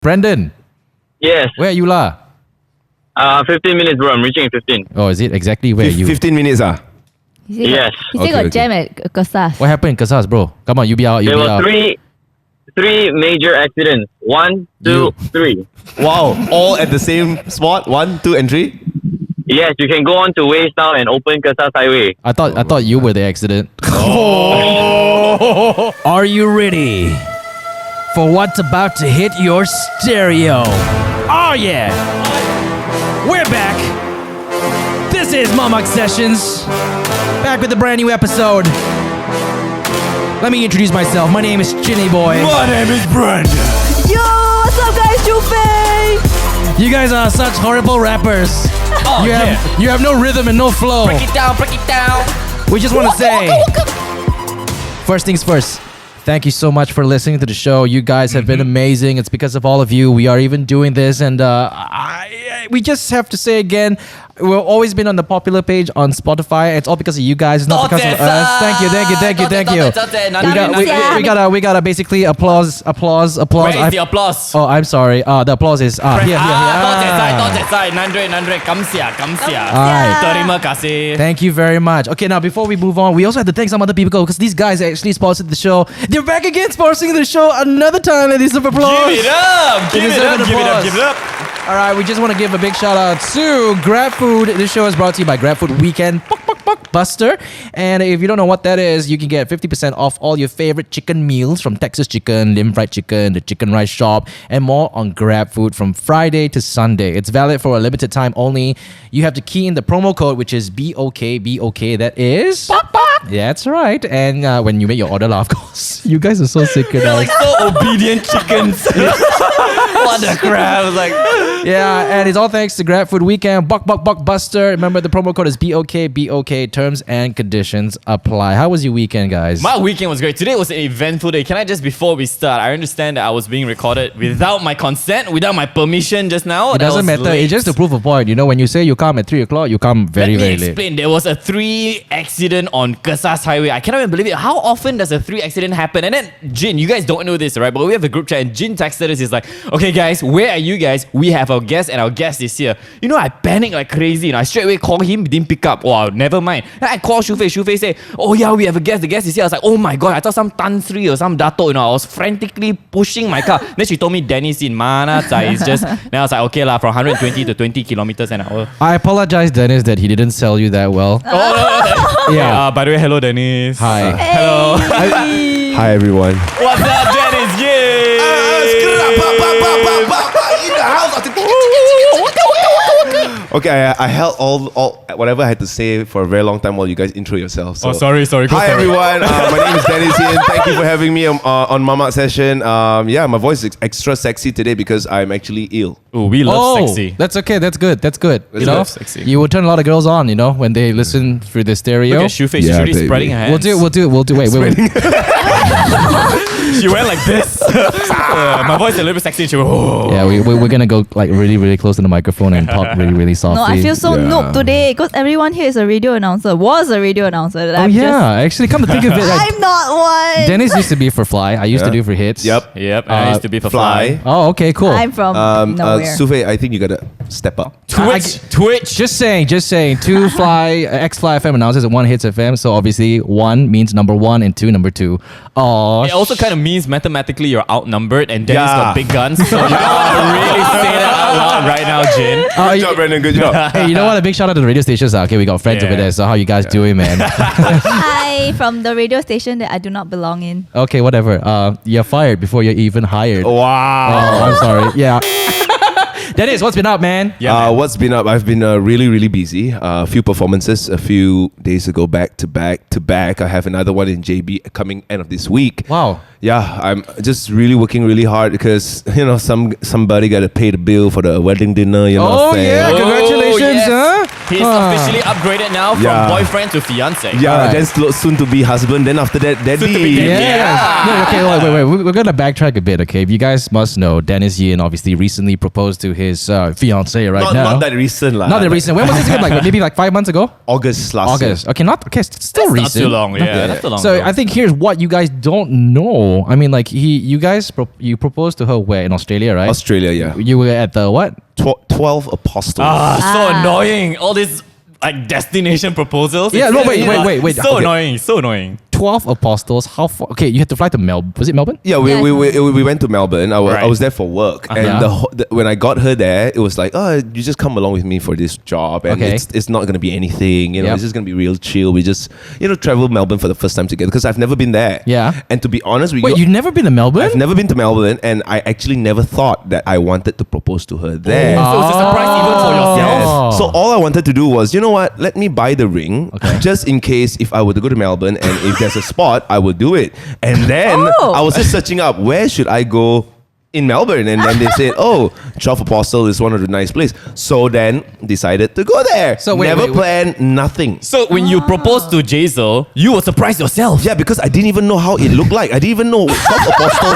Brendan, Yes. where are you lah? 15 minutes, bro. I'm reaching in 15. Oh, is it exactly where you? 15 minutes Yes. He still got jam at Kesas. What happened in Casas, bro? Come on, you be out. You There be were out. three major accidents. 1, 2, 3. Wow, all at the same spot? 1, 2, and 3? Yes, you can go on to Waze now and open Kesas Highway. I thought you were the accident. Are you ready for what's about to hit your stereo? Oh yeah! We're back! This is Mamak Sessions, back with a brand new episode. Let me introduce myself. My name is Chinny Boy. My name is Brandon. Yo, what's up, guys? Jupe! You guys are such horrible rappers. Oh, you have no rhythm and no flow. Break it down. We just want to say, First things first. Thank you so much for listening to the show. You guys have been amazing. It's because of all of you we are even doing this, and we just have to say again, we've always been on the popular page on Spotify. It's all because of you guys, it's not because of us. Thank you. We gotta basically applause. Where is the applause? Oh, I'm sorry. The applause is here. 多謝晒 Nandre 感謝 Alright. Terima kasih. Thank you very much. Okay, now before we move on, we also have to thank some other people because these guys actually sponsored the show. They're back again sponsoring the show another time. Ladies of applause. Give it up. All right, we just want to give a big shout out to GrabFood. This show is brought to you by GrabFood Weekend Buster. And if you don't know what that is, you can get 50% off all your favorite chicken meals from Texas Chicken, Lim Fried Chicken, the Chicken Rice Shop, and more on GrabFood from Friday to Sunday. It's valid for a limited time only. You have to key in the promo code, which is BOK. That is... That's right. And when you make your order, of course, you guys are so secret. They're like so obedient chickens. What the crap? I was like... Yeah, and it's all thanks to GrabFood Weekend Buster. Remember, the promo code is BOK. Terms and conditions apply. How was your weekend, guys? My weekend was great. Today was an eventful day. Can I just, before we start, I understand that I was being recorded without my consent, without my permission just now. It doesn't matter. Late. It's just to prove a point. You know, when you say you come at 3 o'clock, you come very Let me late. explain. There was a 3 accident on Kesas Highway. I cannot even believe it. How often does a 3 accident happen? And then Jin, you guys don't know this, right? But we have a group chat and Jin texted us. He's like, okay guys, where are you guys? We have our guest and our guest is here. You know, I panicked like crazy. You know, I straight away called him, didn't pick up. Wow, never mind. Then I called Shufei say, oh yeah, we have a guest. The guest is here. I was like, oh my god, I thought some Tan Sri or some Dato. You know, I was frantically pushing my car. Then she told me Dennis in Mana Zai is just. Then I was like, okay lah, from 120 to 20 kilometers an hour. I apologize, Dennis, that he didn't sell you that well. Yeah. By the way, hello Dennis. Hi. Hello. Hi, everyone. What's up, Dennis? Yay! In the house. Okay, I held all whatever I had to say for a very long time while you guys intro yourselves. So. Sorry. Hi everyone, my name is Dennis here. Thank you for having me on Mamak Session. My voice is extra sexy today because I'm actually ill. Oh, we love sexy. That's okay. That's good. You know, sexy. you will turn a lot of girls on, you know, when they listen through the stereo. Look at Shufei. She's really baby. spreading her hands. We'll do it. Wait. She went like this. My voice is a little bit sexy. She went, oh. Yeah, we're gonna go like really, really close to the microphone and talk really, really softly. No, I feel so noob today because everyone here is a radio announcer. Was a radio announcer. Actually, come to think of it, like, I'm not one. Dennis used to be for Fly. I used to do for Hits. Yep. I used to be for Fly. Oh, okay, cool. I'm from nowhere. Sufei, I think you gotta step up. Twitch. Just saying. 2 Fly, X-Fly FM announcers and 1 Hits FM. So obviously 1 means number 1 and 2 number 2. Oh. It also kind of means mathematically you're outnumbered and Dennis got big guns. So you don't want to really say that out loud right now, Jin. Good job, Brandon. Good job. Hey, you know what? A big shout out to the radio stations. Okay, we got friends over there. So how you guys doing, man? Hi, from the radio station that I do not belong in. Okay, whatever. You're fired before you're even hired. Wow. Oh, I'm sorry. Yeah. Dennis, what's been up, man? What's been up? I've been really, really busy. A few performances a few days ago, back to back. I have another one in JB coming end of this week. Wow. Yeah, I'm just really working really hard because, you know, somebody got to pay the bill for the wedding dinner. You know what I'm saying? Yeah, congratulations, yes. huh? He's officially upgraded now from Yeah. boyfriend to fiance. Yeah, Alright. then soon to be husband. Then after that, daddy. Soon to be daddy. Yeah. No, okay, wait. We're gonna backtrack a bit, okay? You guys must know Dennis Yin obviously recently proposed to his fiance right Not, now. not that recent, lah. Not that recent. When was this again? Like maybe like 5 months ago? August last year. August. Okay, still That's not recent. too long, yeah, that's too long So ago. I think here's what you guys don't know. I mean, like you guys you proposed to her where in Australia, right? Australia, yeah. You were at the what? 12 apostles. So annoying. All these like destination proposals. Yeah, It's- no, wait. So Okay. annoying. So annoying. 12 apostles. How far? Okay, you had to fly to Melbourne. Was it Melbourne? Yeah, Yeah, we went to Melbourne. I Right. was there for work, and Yeah. when I got her there, it was like, oh, you just come along with me for this job, and Okay. it's not gonna be anything. You know, Yep. it's just gonna be real chill. We just travel Melbourne for the first time together because I've never been there. Yeah. And to be honest, Wait, you've never been to Melbourne? I've never been to Melbourne, and I actually never thought that I wanted to propose to her there. So it's a surprise even for yourself. Oh. So all I wanted to do was, you know what? Let me buy the ring, just in case if I were to go to Melbourne and if there's a spot, I would do it. And then Oh. I was just searching up where should I go in Melbourne, and then they said, "Oh, 12 Apostle is one of the nice places." So then decided to go there. So wait, never wait. planned, nothing. So when you proposed to Jazel, you were surprised yourself. Yeah, because I didn't even know how it looked like. I didn't even know 12 apostles.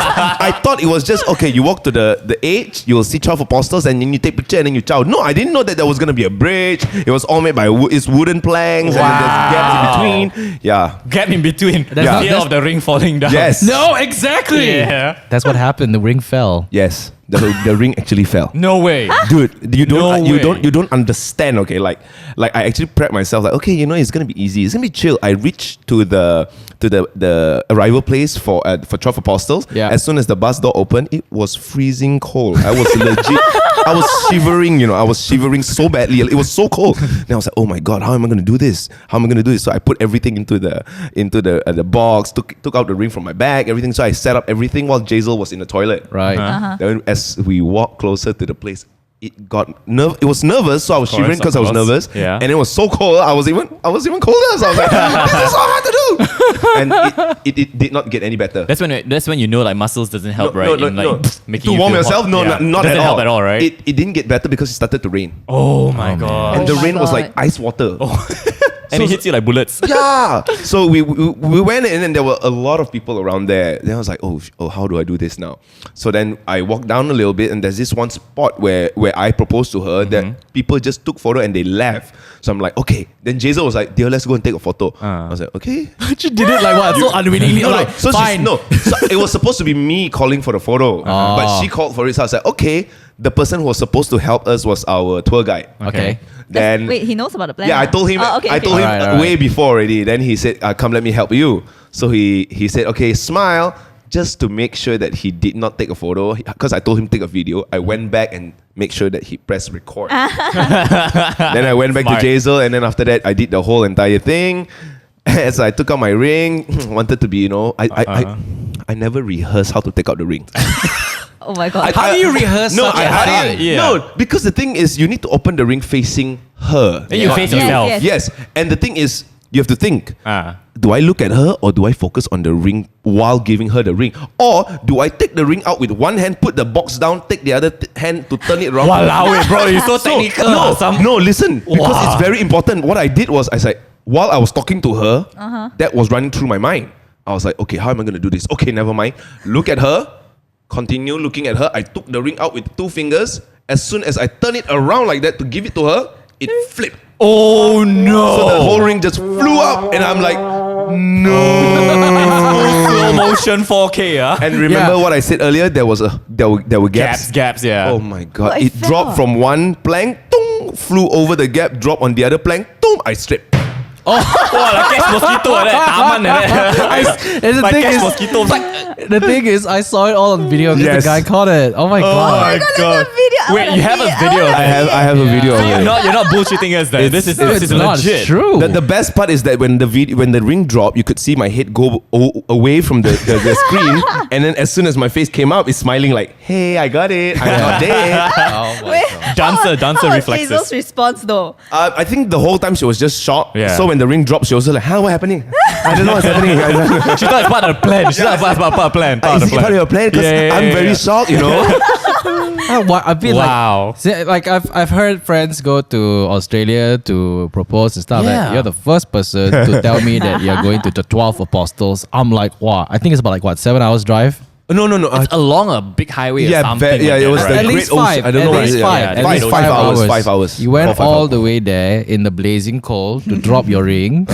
I thought it was just, okay, you walk to the edge, you will see 12 apostles, and then you take picture and then you chow. No, I didn't know that there was going to be a bridge. It was all made by it's wooden planks, and then there's gaps in between. Yeah. Gap in between. The Yeah. fear of the ring falling down. Yes. No, exactly. Yeah. That's what happened. The ring fell. Yes. The ring actually fell. No way. Dude, you don't No you way. don't understand. Okay, like I actually prepped myself. Like, okay, it's gonna be easy. It's gonna be chill. I reached to the arrival place for 12 Apostles. Yeah. As soon as the bus door opened, it was freezing cold. I was legit. I was shivering. I was shivering so badly. It was so cold. Then I was like, oh my god, how am I gonna do this? How am I gonna do this? So I put everything into the box. Took out the ring from my bag. Everything. So I set up everything while Jazel was in the toilet. Right. Then as we walked closer to the place, it got it was nervous, so I was Of course, shivering because I was of course. nervous. Yeah. And it was so cold, I was even colder. So I was like, this is so hard to do. And it did not get any better. That's when you know like muscles doesn't help, right? In like making to you warm feel yourself? hot. No, Yeah. not doesn't at all. help at all, right? It didn't get better because it started to rain. Oh my god. And the Oh my rain was like God. ice water. And it hits you like bullets. Yeah. So we went in and there were a lot of people around there. Then I was like, oh, how do I do this now? So then I walked down a little bit and there's this one spot where I proposed to her that people just took photo and they left. So I'm like, okay. Then Jason was like, dear, let's go and take a photo. I was like, okay. You did it like what? So unwillingly. No, like, so fine. So it was supposed to be me calling for the photo, but she called for it. So I was like, okay. The person who was supposed to help us was our tour guide. Okay. Then Wait, he knows about the plan. yeah, I ah? told him. Oh, okay, I okay. told him Alright. way before already. Then he said, "Come, let me help you." So he said, "Okay, smile." Just to make sure that he did not take a photo, because I told him to take a video. I went back and make sure that he pressed record. Then I went back Smart. to Jazel, and then after that, I did the whole entire thing. So I took out my ring. Wanted to be, I never rehearsed how to take out the ring. Oh my god. How do you rehearse No, such a thing? Yeah. no, because the thing is, you need to open the ring facing her. Then you Not face you. yourself. Yes. Yes, and the thing is, you have to think. Ah. Do I look at her or do I focus on the ring while giving her the ring? Or do I take the ring out with one hand, put the box down, take the other hand to turn it around? Walao, bro, you're so technical. No, listen. Because Wow. it's very important. What I did was, I said, while I was talking to her, that was running through my mind. I was like, okay, how am I going to do this? Okay, never mind. Look at her. Continue looking at her. I took the ring out with 2 fingers. As soon as I turn it around like that to give it to her, it flipped. Oh no. So the whole ring just flew up, and I'm like, no. Slow motion 4K, And remember what I said earlier? There were gaps. Gaps, yeah. Oh my god! But It it dropped fell. from one plank, tung, flew over the gap, dropped on the other plank, tung, I stripped. Wow, like catch mosquito like that. Taman like that. And the Like thing catch is, mosquitoes. the thing is, I saw it all on video because Yes. the guy caught it. Oh my god. god. Video. I Wait, wanna you have see a it. video? I have a video of You're it. not bullshitting us then. This is It's not legit. true. The best part is that when the ring dropped, you could see my head go away from the screen, and then as soon as my face came up, it's smiling like, "Hey, I got it. I'm not dead." Oh my Wait, god. Dancer how was reflexes. Hazel's response though? I think the whole time she was just shocked. Yeah. So when the ring dropped, she was like, "Huh, what happening? I don't know what's happening." She thought it's part of the plan. She thought it's part of the plan. Part Is of it the part of your plan? Because Yeah, yeah, I'm yeah, very yeah. shocked, what I feel Wow. like I've heard friends go to Australia to propose and stuff. Yeah. Like, you're the first person to tell me that you're going to the 12 apostles. I'm like, wow. I think it's about like what, 7 hours drive? No. It's along a big highway or Yeah, something. it was like the that, At Great least Ocean. five. I don't At know what least it is. five. Yeah, At least 5 hours. 5 hours. You went 4, 5 all hours. the way there in the blazing cold to drop your ring.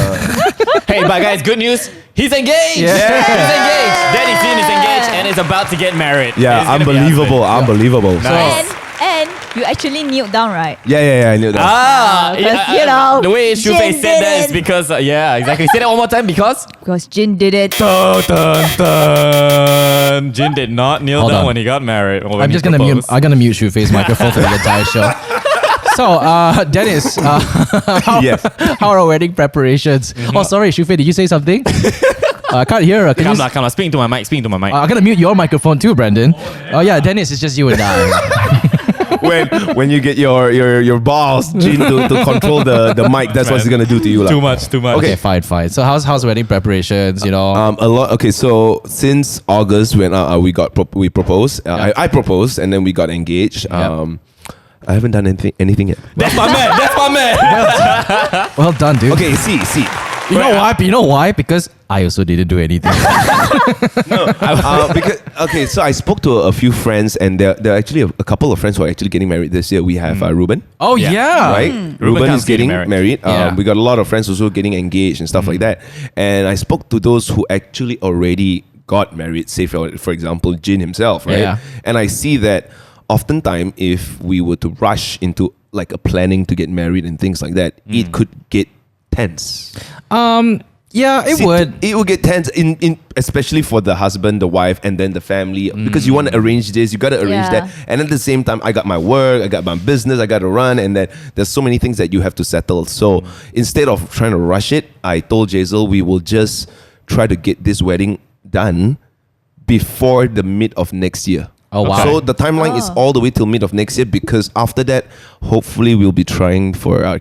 Hey, but guys, good news. He's engaged. Yeah. He's engaged. Danny Zin is engaged and is about to get married. Yeah, He's gonna be unbelievable, husband. unbelievable. Nice. And you actually kneeled down, right? Yeah, I knew that. Because, you know, the way Shufe Jin said that did is it. because, yeah, exactly. Say that one more time because. Because Jin did it. Dun, dun, dun. Jin did not kneel Hold down on. when he got married. Or when I'm he just gonna mute. proposed. I'm gonna mute Shufei's microphone for the entire show. So, Dennis, Yes. how are our wedding preparations? Oh, sorry, Shufei, did you say something? I can't hear her. Can you Come on, speaking to my mic, I'm gonna mute your microphone too, Brandon. Oh yeah, Dennis, it's just you and I. when you get your balls, Jin, to control the mic, that's what he's gonna do to you, lah. Too much. Okay, fine. So how's wedding preparations? You know, A lot. Okay, so since August when we proposed, I proposed and then we got engaged. I haven't done anything yet. That's my man. well done, dude. Okay, see. You know why? You know why? Because I also didn't do anything. Because so I spoke to a few friends, and there are actually a couple of friends who are actually getting married this year. We have Ruben. Oh Yeah. yeah, Right, Ruben comes is getting getting married. Yeah. We got a lot of friends also getting engaged and stuff like that. And I spoke to those who actually already got married. Say for example, Jin himself, right? Yeah. And I see that oftentimes if we were to rush into like a planning to get married and things like that, it could get tense. Yeah, it would. It would get tense in especially for the husband, the wife, and then the family because you want to arrange this, you got to arrange Yeah. that, and at the same time, I got my work, I got my business, I got to run, and then there's so many things that you have to settle. So instead of trying to rush it, I told Jazel we will just try to get this wedding done before the mid of next year. Oh, wow. So the timeline is all the way till mid of next year because after that, hopefully we'll be trying for our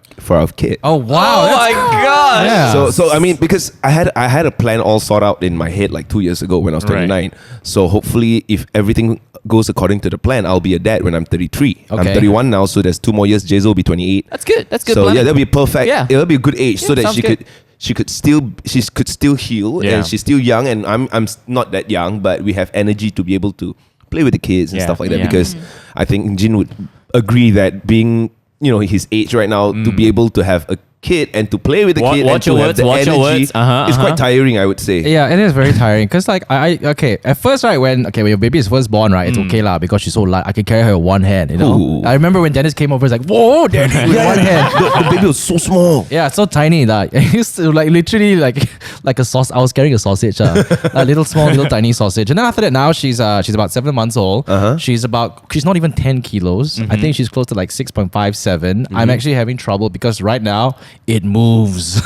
kid. Oh wow, Oh that's- my gosh. Yeah. So I mean, because I had a plan all sorted out in my head like 2 years ago when I was 29. Right. So hopefully, if everything goes according to the plan, I'll be a dad when I'm 33. I'm Okay. 31 now, so there's 2 more years. Jazel will be 28. That's good. That's good. So planning. yeah, that'll be perfect. Yeah. It'll be a good age so Yeah, that sounds she could still heal Yeah. and she's still young and I'm not that young, but we have energy to be able to play with the kids and Yeah. stuff like that Yeah. because I think Jin would agree that being his age right now to be able to have a kid and to play with the kid and Watch to your have words, the watch energy your words. is quite tiring, I would say. Yeah, it is very tiring because like okay at first right when your baby is first born right it's okay lah because she's so light I can carry her with one hand Ooh. I remember when Dennis came over it's like whoa Dennis with one hand the baby was so small. yeah so tiny like I used to like literally like a sauce I was carrying a sausage a little tiny sausage and then after that now she's about 7 months old she's not even 10 kilos I think she's close to like 6.57 I'm actually having trouble because right now it moves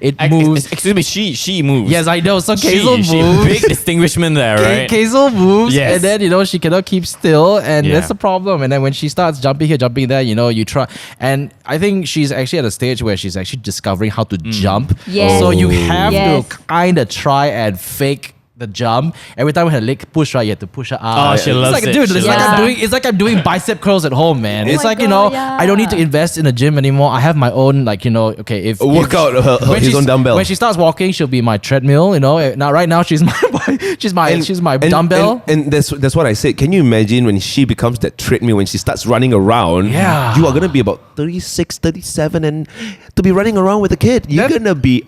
it moves Excuse me, she moves. yes I know so she Kazel moves big distinguishment there, right? Kazel moves Yes. and then she cannot keep still and Yeah. that's the problem and then when she starts jumping here jumping there you try and I think she's actually at a stage where she's actually discovering how to jump Yes. so you have Yes. to kind of try and fake the jump every time her leg push right you have to push her out Oh, she loves like, it. dude She it's like loves I'm doing bicep curls at home man it's my like God, yeah. I don't need to invest in a gym anymore I have my own okay if Workout when his she's- own dumbbell. when she starts walking she'll be my treadmill now right now she's my dumbbell And that's what I said. Can you imagine when she becomes that treadmill, when she starts running around? Yeah. You are going to be about 36, 37 and to be running around with a kid, you're going to be...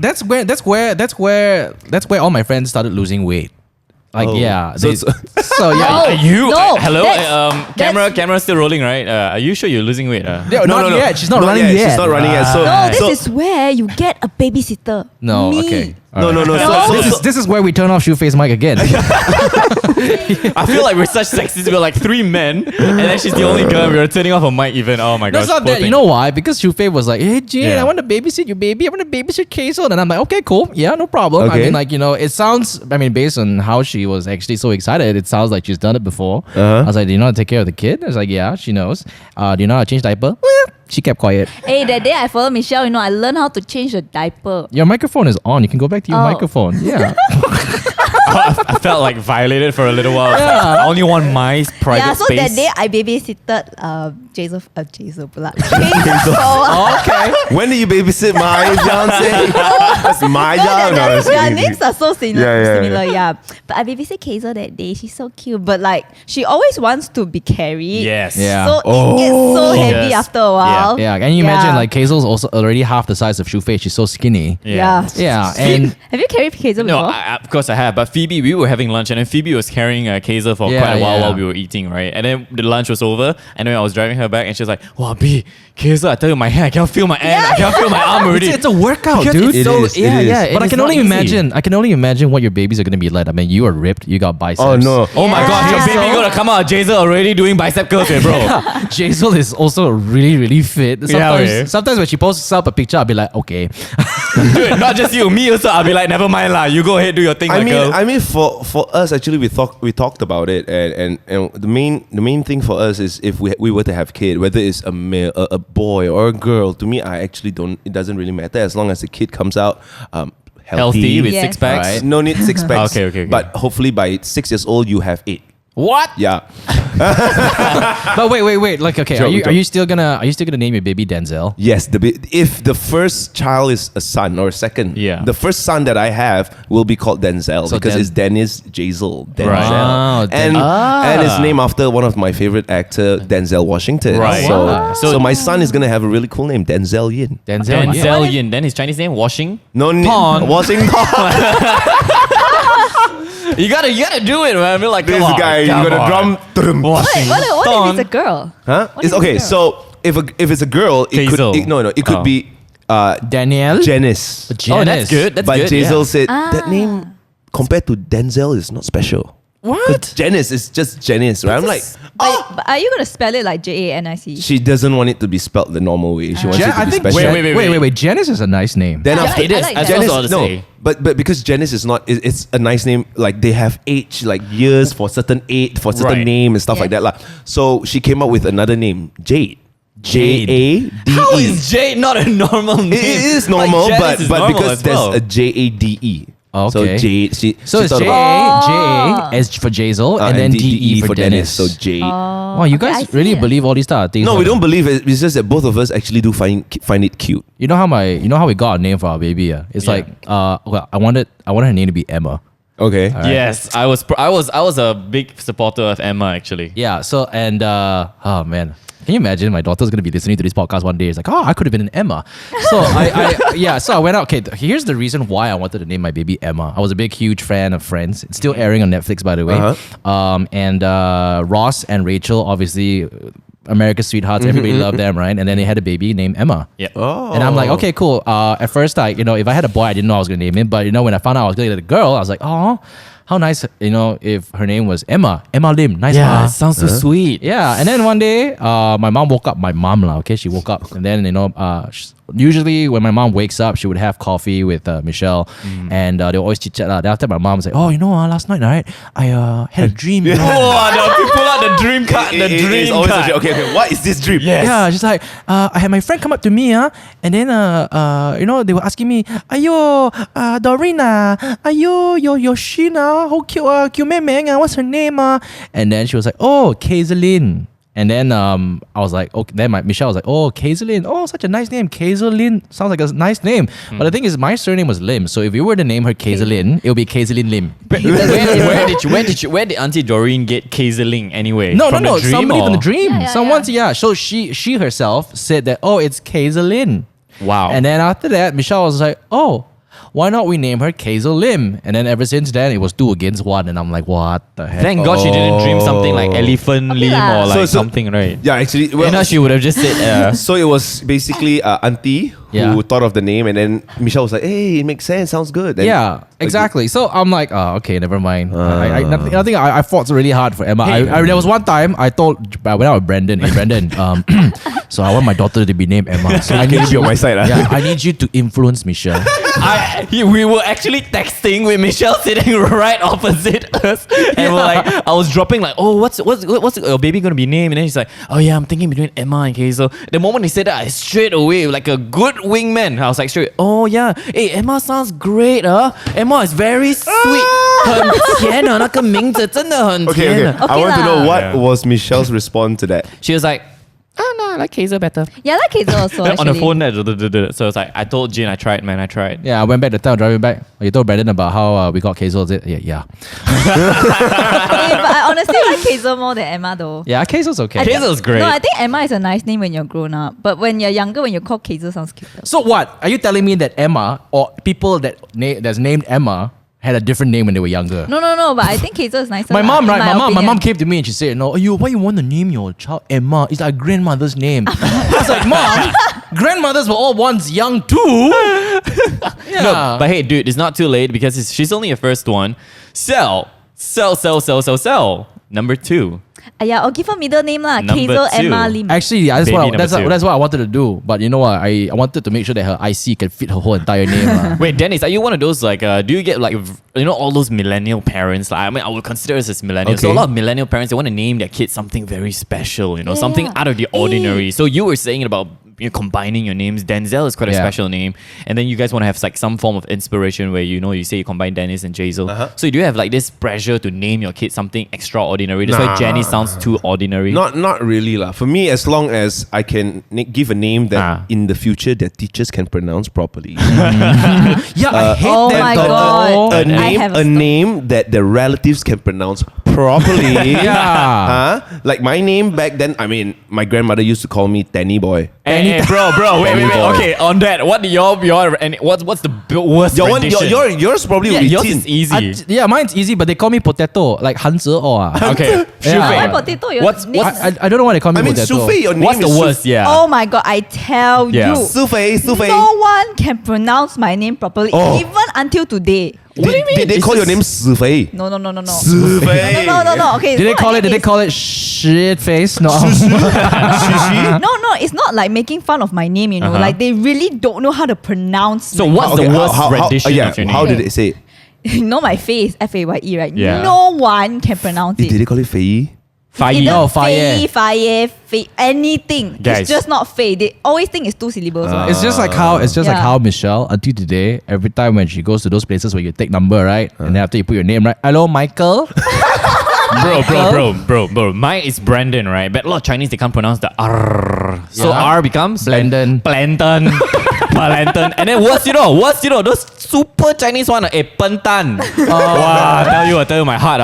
that's where all my friends started losing weight. Like Oh. yeah, So- so yeah. No. Are you? No, Hello? that's- Camera still rolling, right? Are you sure you're losing weight? Not yet. She's not running yet. She's not running yet. So, No, this so- is where you get a babysitter. No, Me. okay. No. This is where we turn off Shufei's mic again. I feel like we're such sexists. We're like 3 men, and then she's the only girl. We're turning off her mic even. Oh my gosh. That's not poor that. You thing. know why? Because Shufei was like, "Hey Jane, Yeah. I want to babysit your baby. I want to babysit Kazel." And I'm like, "Okay, cool. Yeah, no problem." I Okay. mean, it sounds. I mean, based on how she was actually so excited, it sounds like she's done it before. Uh-huh. I was like, "Do you know how to take care of the kid?" I was like, "Yeah, she knows." Do you know how to change diaper? She kept quiet. Hey, that day I followed Michelle, I learned how to change a diaper. Your microphone is on. You can go back to your Oh. microphone. Yeah. I felt like violated for a little while. It's like, Yeah. I only want my private Yeah, so space. that day I babysitted Jason pula. Okay. When did you babysit my fiance? That's my job. No, I'm just Yeah, kidding. names are so similar. Yeah, yeah, similar, yeah. But I babysit Kaiser that day. She's so cute, but like she always wants to be carried. Yes. Yeah. So it gets so heavy Yes. after a while. Yeah, can you imagine like Kaisel's also already half the size of Shufei. She's so skinny. Yeah. Yeah, and Have you carried Kaiser No, before? of course I have. But Phoebe, we were having lunch, and then Phoebe was carrying Kaiser for Yeah, quite a while yeah. while we were eating, right? And then the lunch was over, and then I was driving her back, and she was like, "Wow, B, Kaiser, I tell you, my hand, I cannot feel my hand, I cannot feel my arm already." it's a workout, Because dude. it's It so, is, it yeah, is. yeah. But I it's can not only easy. imagine. I can only imagine what your babies are gonna be like. I mean, you are ripped. You got biceps. Oh no. Oh my Yeah. gosh, your Jazel. baby gonna come out. Jazel already doing bicep curls, bro. Jazel is also really, really fit. Sometimes, okay. sometimes when she posts up a picture, I'll be like, okay. Dude, not just you, me also. I'll be like, never mind lah. You go ahead, do your thing, I my mean, girl. I mean, for us, actually, we talked about it, and the main thing for us is if we were to have kid, whether it's a male, a boy or a girl. To me, I actually don't. It doesn't really matter as long as the kid comes out Healthy with Yes. 6 packs. Right. No need 6 packs. Okay. But hopefully by 6 years old, you have 8. What? Yeah. But wait. Like, okay, Joke, are joke. you still gonna name your baby Denzel? Yes. If the first child is a son or a second, Yeah. the first son that I have will be called Denzel So because Den- it's Dennis Jazel. Denzel. Right. Oh, And it's named after one of my favorite actor, Denzel Washington. Right. So, Wow. so my son is gonna have a really cool name, Denzel Yin. Denzel. Denzel Yin. Then his Chinese name, Washing. No, Pon. Washington. You gotta do it, man. I mean, like, This come on, guy, you come got a on. drum. Tudum. Washing. What if it's a girl? Huh? What It's if okay. it's a So if it's a girl, it Hazel. could it could Oh. be Danielle. Janice. Oh, that's good. That's But good. Jazel yeah. said that name compared to Denzel is not special. What? Janice is just Janice, right? I'm like, But are you gonna spell it like Janice? she doesn't want it to be spelled the normal way. She wants it to I be think special. Wait. Janice is a nice name. Then Yeah, after It is. I like That's that. also Janice, what to no, say. but because Janice is not, it's a nice name. Like they have age, like years for certain age, for certain Right. name and stuff like that, lah. So she came up with another name, Jade. Jade. How is Jade not a normal name? It is normal, Like, but Janice is but normal because as well. there's a Jade. Okay. So Jade. So she it's thought J about- as for Jazel and then DE for Dennis. So Jade. Wow, you Okay, I guys see really it. believe all these type of things? No, we huh? don't believe it. It's just that both of us actually do find it cute. You know how we got our name for our baby? It's Yeah. like well, I wanted her name to be Emma. Okay. Yes, I was a big supporter of Emma actually. Yeah. So and oh man, can you imagine my daughter's gonna be listening to this podcast one day? It's like, oh, I could have been an Emma. So so I went out. Okay, here's the reason why I wanted to name my baby Emma. I was a huge fan of Friends. It's still airing on Netflix, by the way. And Ross and Rachel, obviously, America's sweethearts. Everybody loved them, right? And then they had a baby named Emma. Yeah. Oh. And I'm like, okay, cool. At first, if I had a boy, I didn't know I was gonna name him. But when I found out I was gonna get a girl, I was like, oh, how nice, if her name was Emma Lim. Nice. Yeah, huh? it sounds so sweet. Yeah, and then one day, my mom woke up. My mom, okay, she woke up, and then usually when my mom wakes up, she would have coffee with Michelle, and they always chit chat. Then after my mom was like, "Oh, last night, right? I had a dream." Oh, pull out the dream card. The It's dream always card. okay. What is this dream? Yes. Yeah, just like I had my friend come up to me, and then they were asking me, "Ayo, Dorina, ayo, Yoshina, how cute, cute man, what's her name, And then she was like, "Oh, Kaiselin." And then I was like, okay. Then Michelle was like, "Oh, Kaiselin. Oh, such a nice name. Kaiselin sounds like a nice name." But the thing is, my surname was Lim, so if you were to name her Kaiselin, it would be Kaiselin Lim. Where did Auntie Doreen get Kaiserling anyway? No, From the dream, somebody or? from the dream. Yeah, yeah, Someone's So she herself said that, "Oh, it's Kaiselin." Wow. And then after that, Michelle was like, "Oh, why not we name her Kazel Lim?" And then ever since then, it was 2 against 1, and I'm like, "What the heck?" Thank God she didn't dream something like elephant Okay limb lah. or like So- something, right? Yeah, actually, You know, she would have just said, so it was basically Auntie Yeah. who thought of the name, and then Michelle was like, "Hey, it makes sense, sounds good." And Yeah, exactly. So I'm like, "Oh, okay, never mind." I fought really hard for Emma. There was one time I went out with Brandon. Hey, Brandon, so I want my daughter to be named Emma. So I Can need you be on my side? Yeah, I need you to influence Michelle. we were actually texting with Michelle sitting right opposite us, and we're like, I was dropping like, oh, what's your baby gonna be named? And then she's like, oh yeah, I'm thinking between Emma and Hazel. The moment he said that, I straight away like a good wingman, I was like straight, oh yeah, hey, Emma sounds great, Emma is very sweet. 很甜啊，那个名字真的很 Okay, 甜 okay. 啊。 I want to know what Yeah. was Michelle's response to that. She was like, oh no, I like Hazel better. Yeah, I like Hazel also. Then on the actually. phone, so it's like, I told Jin, I tried, man, I tried. Yeah, I went back to town, driving back. You told Brandon about how we got Hazel. Yeah. Okay, but I honestly like Hazel more than Emma though. Yeah, Hazel's okay. I think- Hazel's great. No, I think Emma is a nice name when you're grown up. But when you're younger, when you call Hazel, sounds cute. So what? Are you telling me that Emma or people that's named Emma had a different name when they were younger? No, but I think Hazel is nicer. My lah, mom, in right? My mom opinion. came to me and she said, "No, why you want to name your child Emma? It's our grandmother's name." I was like, "Mom, grandmothers were all once young too." Yeah. No, but hey, dude, it's not too late because she's only your first one. Sell. Number 2. Yeah, I'll give her middle name lah. Number Hazel 2. Emma Lim. Actually, yeah, that's Baby what number 2. that's what I wanted to do. But you know what? I wanted to make sure that her IC can fit her whole entire name. lah. Wait, Dennis, are you one of those like? Do you get like all those millennial parents? Like, I mean, I would consider us as millennials. So a Okay. lot of millennial parents, they want to name their kids something very special. Something out of the ordinary. So you were saying about combining your names. Denzel is quite a Yeah. special name, and then you guys want to have like some form of inspiration where you say you combine Dennis and Jazel. So do you have like this pressure to name your kid something extraordinary? That's why Nah. Jenny sounds too ordinary. Not really lah. For me, as long as I can give a name that Ah. in the future that teachers can pronounce properly. Yeah, I hate Oh that. my though. God. a I name, have a a story. name that the relatives can pronounce properly. Yeah. Like my name back then. I mean, my grandmother used to call me Danny Boy. Hey, bro, wait. Boy. Okay, on that, what do your and what's the worst Your one, rendition? yours probably Yeah, will be yours Tin. is easy. Yeah, mine's easy, but they call me potato, like Han Zhe O. Okay, Yeah. Why Shufei. potato? Your What's- name- I don't know why they call me I mean, potato. Sufei, your name What's the is worst? Yeah. Oh my god, I tell Yeah. you. Sufei. No one can pronounce my name properly, Oh. even until today. Did they call your name Sufei? No. Sufei. No. Okay. Did so my they name call it shit face? No. Shishi? No, it's not like making fun of my name, Uh-huh. Like they really don't know how to pronounce. So my what's the worst rendition yeah, of your name? how did they say it? You know my face, Faye, right? Yeah. No one can pronounce Did it. they call it Fei? Fai. Either No, Faye. Faye, anything. Guys. It's just not Faye. They always think it's 2 syllables. right? It's just like how like Yeah. how Michelle until today, every time when she goes to those places where you take number, right? And then after you put your name, right? Hello, Michael. Bro. Mine is Brandon, right? But a lot of Chinese, they can't pronounce the R. So Yeah. R becomes Blendon. Planton. Planton. And then worse, those super Chinese one, Pentan. Wow, I tell you, my heart,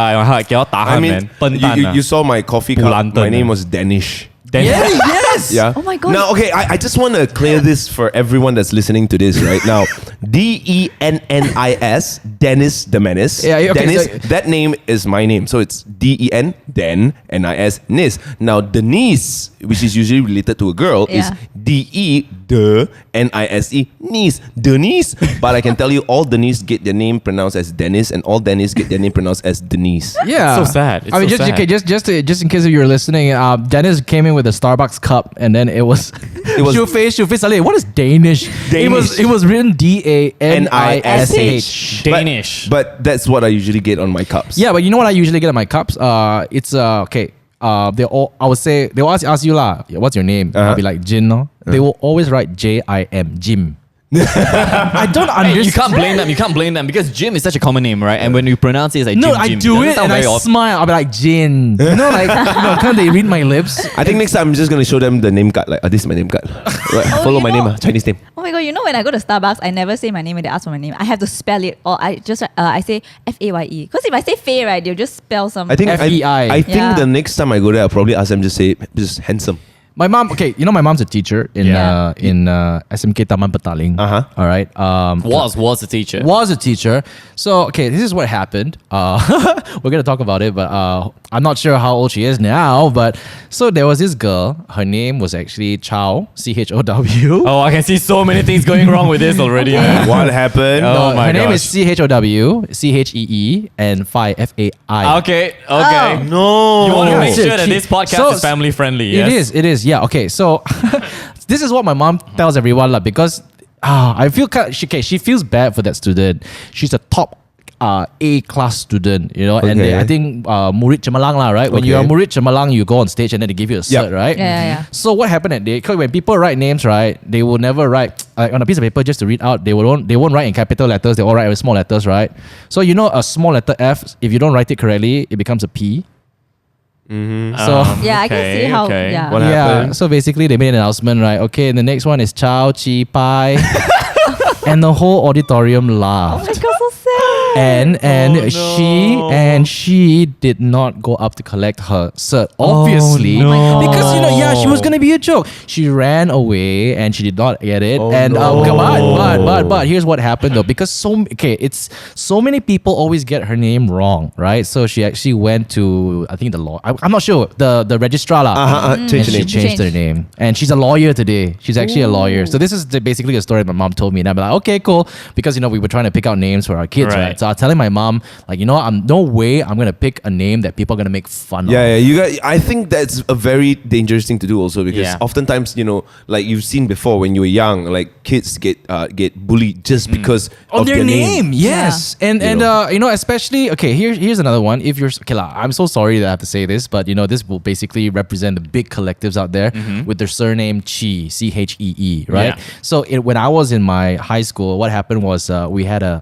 cannot tahan, I mean, man. Pentan. you saw my coffee cup. Bulantan, My name ah. was Danish. Then, Yes. Yeah. Oh my God. Now, okay, I just want to clear this for everyone that's listening to this right now. Dennis, Dennis the Menace. Yeah, okay, Dennis, so- that name is my name. So it's Den, Den, N-I-S, Nis. Now, Denise, which is usually related to a girl, is Yeah. D-E, De, N-I-S-E, Niece, Denise. But I can tell you, all Denise get their name pronounced as Dennis, and all Dennis get their name pronounced as Denise. Yeah. So sad. It's I mean, so just sad. okay, just in case if you're listening, Dennis came in with a Starbucks cup, and then it was Shufei Saleh. What is Danish? Danish. It was written Danish. Danish. But that's what I usually get on my cups. Yeah, but you know what I usually get at my cups? It's okay. They all I would say they will ask you lah. What's your name? I'll be like Jin. No? They will always write Jim. Jim. I don't Hey, understand. you can't blame them because Jim is such a common name, right? And when you pronounce it, it's like No, Jim, I Jim. do doesn't it sound and I very odd. smile. I'll be like Jin. Can't they read my lips? I think next time I'm just gonna show them the name card. Like, this is my name card. Like, follow you my name, know- Chinese name. Oh my god, when I go to Starbucks, I never say my name when they ask for my name. I have to spell it, or I just I say Faye. Because if I say Faye, right, they'll just spell some. I think FEI. I think Yeah. the next time I go there, I'll probably ask them just say just handsome. My mom, okay, my mom's a teacher in Yeah. SMK Taman Petaling. Uh-huh. All right. Was a teacher. Was a teacher. So okay, this is what happened. We're gonna talk about it, but I'm not sure how old she is now. But so there was this girl. Her name was actually Chow, CHOW. Oh, I can see so many things going wrong with this already. man. What happened? Oh my her name gosh. is CHOW, CHEE, and FAI. Okay. Oh. No. You want to Yeah. make sure that She- this podcast so- is family friendly. Yes? It is. Yeah. Okay. So this is what my mom tells everyone, lah, because I feel she feels bad for that student. She's a top A class student, you know, and Okay. I think Murid Cemerlang lah, right? When you are Okay. Murid Cemerlang, you go on stage and then they give you a cert, Yep. right? Yeah. So what happened at because when people write names, right, they will never write on a piece of paper just to read out. They won't write in capital letters. They all write with small letters, right? So you know a small letter F, if you don't write it correctly, it becomes a P. So Yeah, I can see how. Yeah. What yeah, happened? so basically they made an announcement, right? Okay, and the next one is Chow Chi Pai, and the whole auditorium Oh laughed. my god, so sad. And she did not go up to collect her cert, obviously, Oh my God. because she was gonna be a joke. She ran away and she did not get it. But here's what happened though, because it's so many people always get her name wrong, right? So she actually went to, I think, the law. I'm not sure, the registrar lah. Change And the she name. changed her name, and she's a lawyer today. She's actually a lawyer. So this is basically a story my mom told me, and I'm like, okay, cool, because we were trying to pick out names for our kids, right? Right. So I was telling my mom, like, I'm no way I'm gonna pick a name that people are gonna make fun of. Yeah, you guys. I think that's a very dangerous thing to do also, because Yeah. oftentimes, like you've seen before when you were young, like kids get bullied just because On of their name, yes, You and especially here's another one. If you're I'm so sorry that I have to say this, but this will basically represent the big collectives out there with their surname Chee, Chee, right? Yeah. So when I was in my high school, what happened was we had a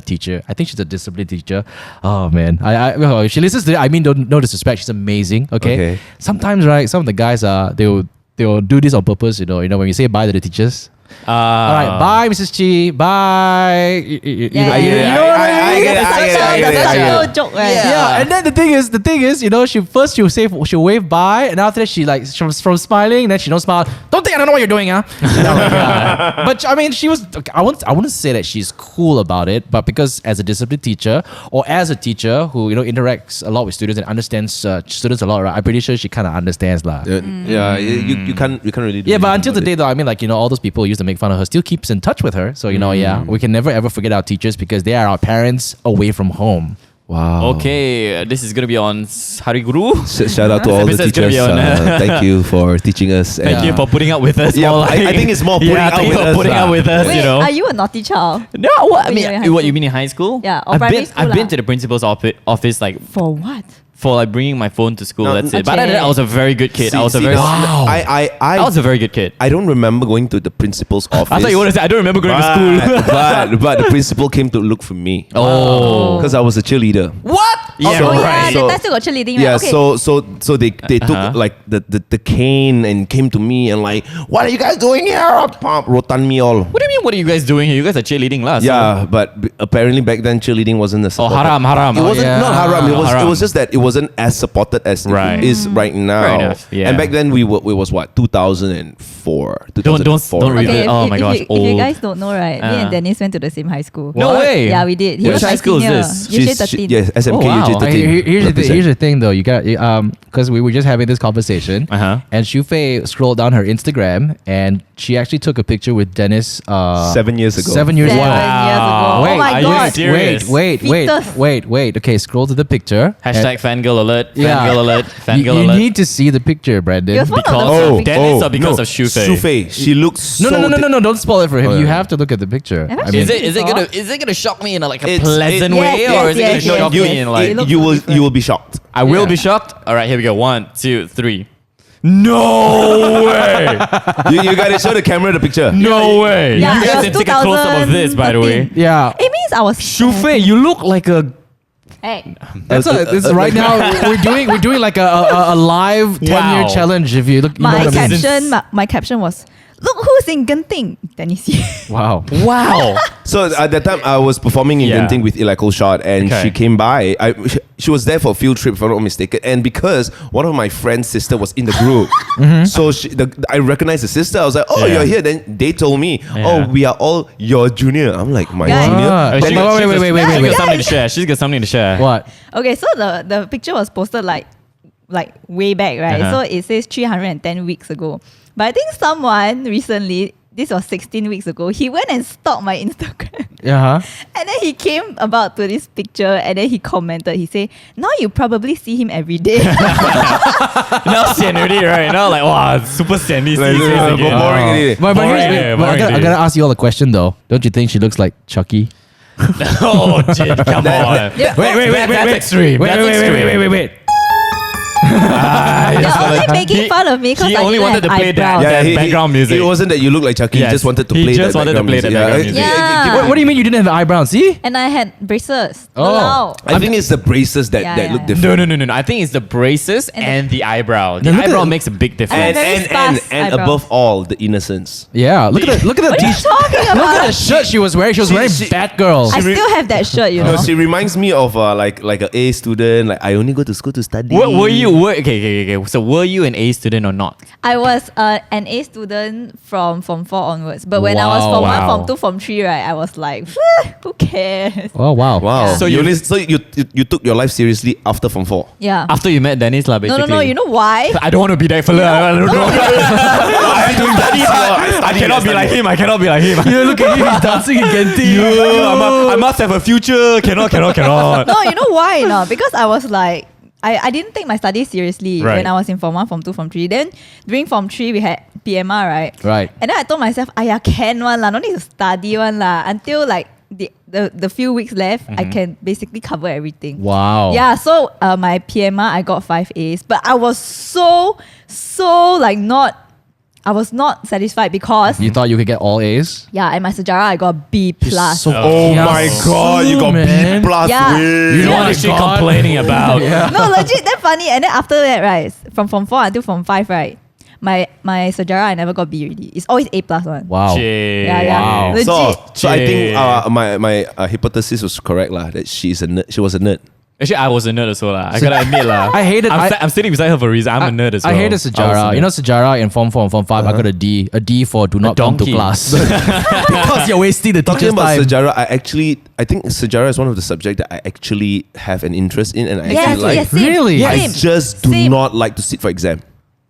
teacher. I think she's a discipline teacher. Oh man, if she listens to it, I mean, no disrespect, she's amazing. Okay. Sometimes, right, some of the guys they'll do this on purpose. When we say bye to the teachers. All right, bye, Mrs. Chi. Bye. You know what I mean? I get it. It's such a joke, right? Yeah, and then the thing is, she'll wave bye, and after that she like from smiling, and then she don't smile. Don't think I don't know what you're doing, huh? And I'm like, yeah. But I mean, she was. I wouldn't say that she's cool about it, but because as a discipline teacher or as a teacher who interacts a lot with students and understands students a lot, right? I'm pretty sure she kind of understands lah. Yeah, you can't really. Do Yeah, but anything until about today, it. though, I mean, like, all those people who used to make fun of her still keeps in touch with her. So, we can never ever forget our teachers because they are our parents away from home. Wow. Okay, this is gonna be on Hari Guru. Shout out to all the Episode's gonna teachers. be on, Thank you for teaching us. Thank you for putting up with us. Yeah, more I think it's more putting up thank you with for us putting lah. up with us. Wait, you know. are you a naughty child? No, what I When mean, you were in high what school? you mean in high school? Yeah, or I've primary been school I've been lah. to the principal's office like For what? for like bringing my phone to school. No, That's it. okay. But other than that, I was a very good kid. I was a very Wow. I was a very good kid. I don't remember going to the principal's office. I thought you wanted to say I don't remember going to school. but the principal came to look for me. Oh. Because I was a cheerleader. What? Yeah, So- Oh yeah, right. so- that time still got cheerleading, right? Yeah, Okay. so they took like the cane and came to me and like, what are you guys doing here? Pop, rotan me all. What do you mean? What are you guys doing here? You guys are cheerleading last. Yeah, but apparently back then cheerleading wasn't as Oh, supported. haram. It wasn't yeah. not haram. It was Haram. it was just that it wasn't as supported as Right. it is right now. Fair enough, yeah. And back then it was what 2004. Don't 2004. reveal Okay, it. Oh my gosh, if you old. guys don't know, right? Me and Dennis went to the same high school. No way. Yeah, we did. He Which was high my school is senior. this? You should 13. Yes, SMK Oh, wow. UJ 13. Here's the thing though, you got because we were just having this conversation, and Shufei scrolled down her Instagram and she actually took a picture with Dennis 7 years ago. 7 years 7 ago. years ago. Wait, oh my are you god. serious? Wait. Okay, scroll to the picture. Hashtag fangirl alert. Yeah. Fangirl alert. Fangirl You alert. need to see the picture, Brandon. It was one of Because the of Dennis or because of Shufei? Shufei. She looks No, so no, don't spoil it for him. Oh, You yeah. have to look at the picture. Have I I mean, Is it gonna shock me in a It's- pleasant it- way, Yes, or is it yes, gonna shock yes, me in like It looks you so will different. you will be shocked. I will Yeah. be shocked? All right, here we go. 1, 2, 3. No way! you gotta show the camera the picture. No way! Yeah, You it guys was can take a close up of this, by the way. 2013. yeah. It means I was Shufei, you look like a. Hey, That's this right now. We're doing like a live 10-year Wow. challenge. If you look, you know my what I mean. caption. My caption was, "Look who's in Genting." Dennis. Wow. Wow! So at that time, I was performing in Yeah. Genting with Electrical Shot, and Okay. she came by. She was there for a field trip, if I'm not mistaken. And because one of my friend's sister was in the group, so I recognized the sister. I was like, "Oh, Yeah. you're here." Then they told me, Yeah. "Oh, we are all your junior." I'm like, "My Guys. junior?" Ah, Oh, Wait, she- wait, she's wait, got- wait, wait, She's wait. got something to share. She's got something to share. What? Okay, so the picture was posted like way back, right? Uh-huh. So it says 310 weeks ago. But I think someone recently, this was 16 weeks ago, he went and stalked my Instagram. Yeah. And then he came about to this picture and then he commented, he said, now you probably see him every day. Now sian already, right? Now like, wow, super sian. These days again. boring already. But Boring, here's- yeah, but I boring, gotta, I dude. gotta ask you all a question though. Don't you think she looks like Chucky? Oh, Jin, come on. Yeah. That's extreme. That's extreme. wait. You're only making fun of me because he I only didn't wanted to have play that. eyebrows. Yeah. background music. It wasn't that you look like Chucky. Yes. He just wanted to He play just that wanted to background play the music. background music. Yeah. What do you mean you didn't have eyebrows? See? And I had braces. Oh. Wow. I think it's the braces that, Yeah, that yeah, look yeah. different. No. I think it's the braces and the eyebrow. The Now look at eyebrow it. makes a big And difference. very sparse eyebrows. above all, the innocence. Yeah. Look at the What are you t-shirt. talking Look about? at the shirt she was wearing. She was wearing she- Batgirl. I still have that shirt, you know. No, she reminds me of like an A student. Like, I only go to school to study. Were you? Okay. So were you an A student or not? I was an A student from Form 4 onwards. But when I was Wow. Form 1, Wow. Form 2, Form 3, right, I was like, who cares? Oh wow. Wow. Yeah. So you took your life seriously after Form 4. Yeah. After you met Dennis, lah, No, basically. no, no. You know why? I don't want to be that fella. I don't know. I have to study hard. I cannot be like him. I cannot be like him. Yeah, look at you. He's dancing in Genti. I must have a future. Cannot. No, you know why? No, because I was like, I didn't take my studies seriously Right. when I was in Form 1, Form 2, Form 3. Then during Form 3, we had PMR, right? Right. And then I told myself, can one lah, no need to study one lah. Until like the few weeks left, I can basically cover everything. Wow. Yeah, so my PMR, I got 5 A's. But I was so like I was not satisfied because You thought you could get all A's? yeah, at my Sejarah, I got B plus. So Oh Yeah. my God, you got Man. B plus. Yeah. Way. You know Yeah. what is she God. complaining about? Yeah. No, legit, that funny. And then after that, right, from Form 4 until Form 5, right, my Sejarah, I never got B already. It's always A plus one. Wow. Shit. Yeah, yeah. Wow. Legit. So I think Shit. my hypothesis was correct lah. That she was a nerd. Actually, I was a nerd as well. I gotta admit lah. I hated- I'm sitting beside her for a reason. I'm a nerd as well. I hated I was a Sejarah. nerd. You know Sejarah in Form 4 and Form 5, I got a D. A D for do not come to donkey. class. Because you're wasting the Talking teacher's about time. Sejarah, I think Sejarah is one of the subjects that I actually have an interest in, and I Yes, actually like. yes, same. Really? I Same. just do Same. not like to sit for exam.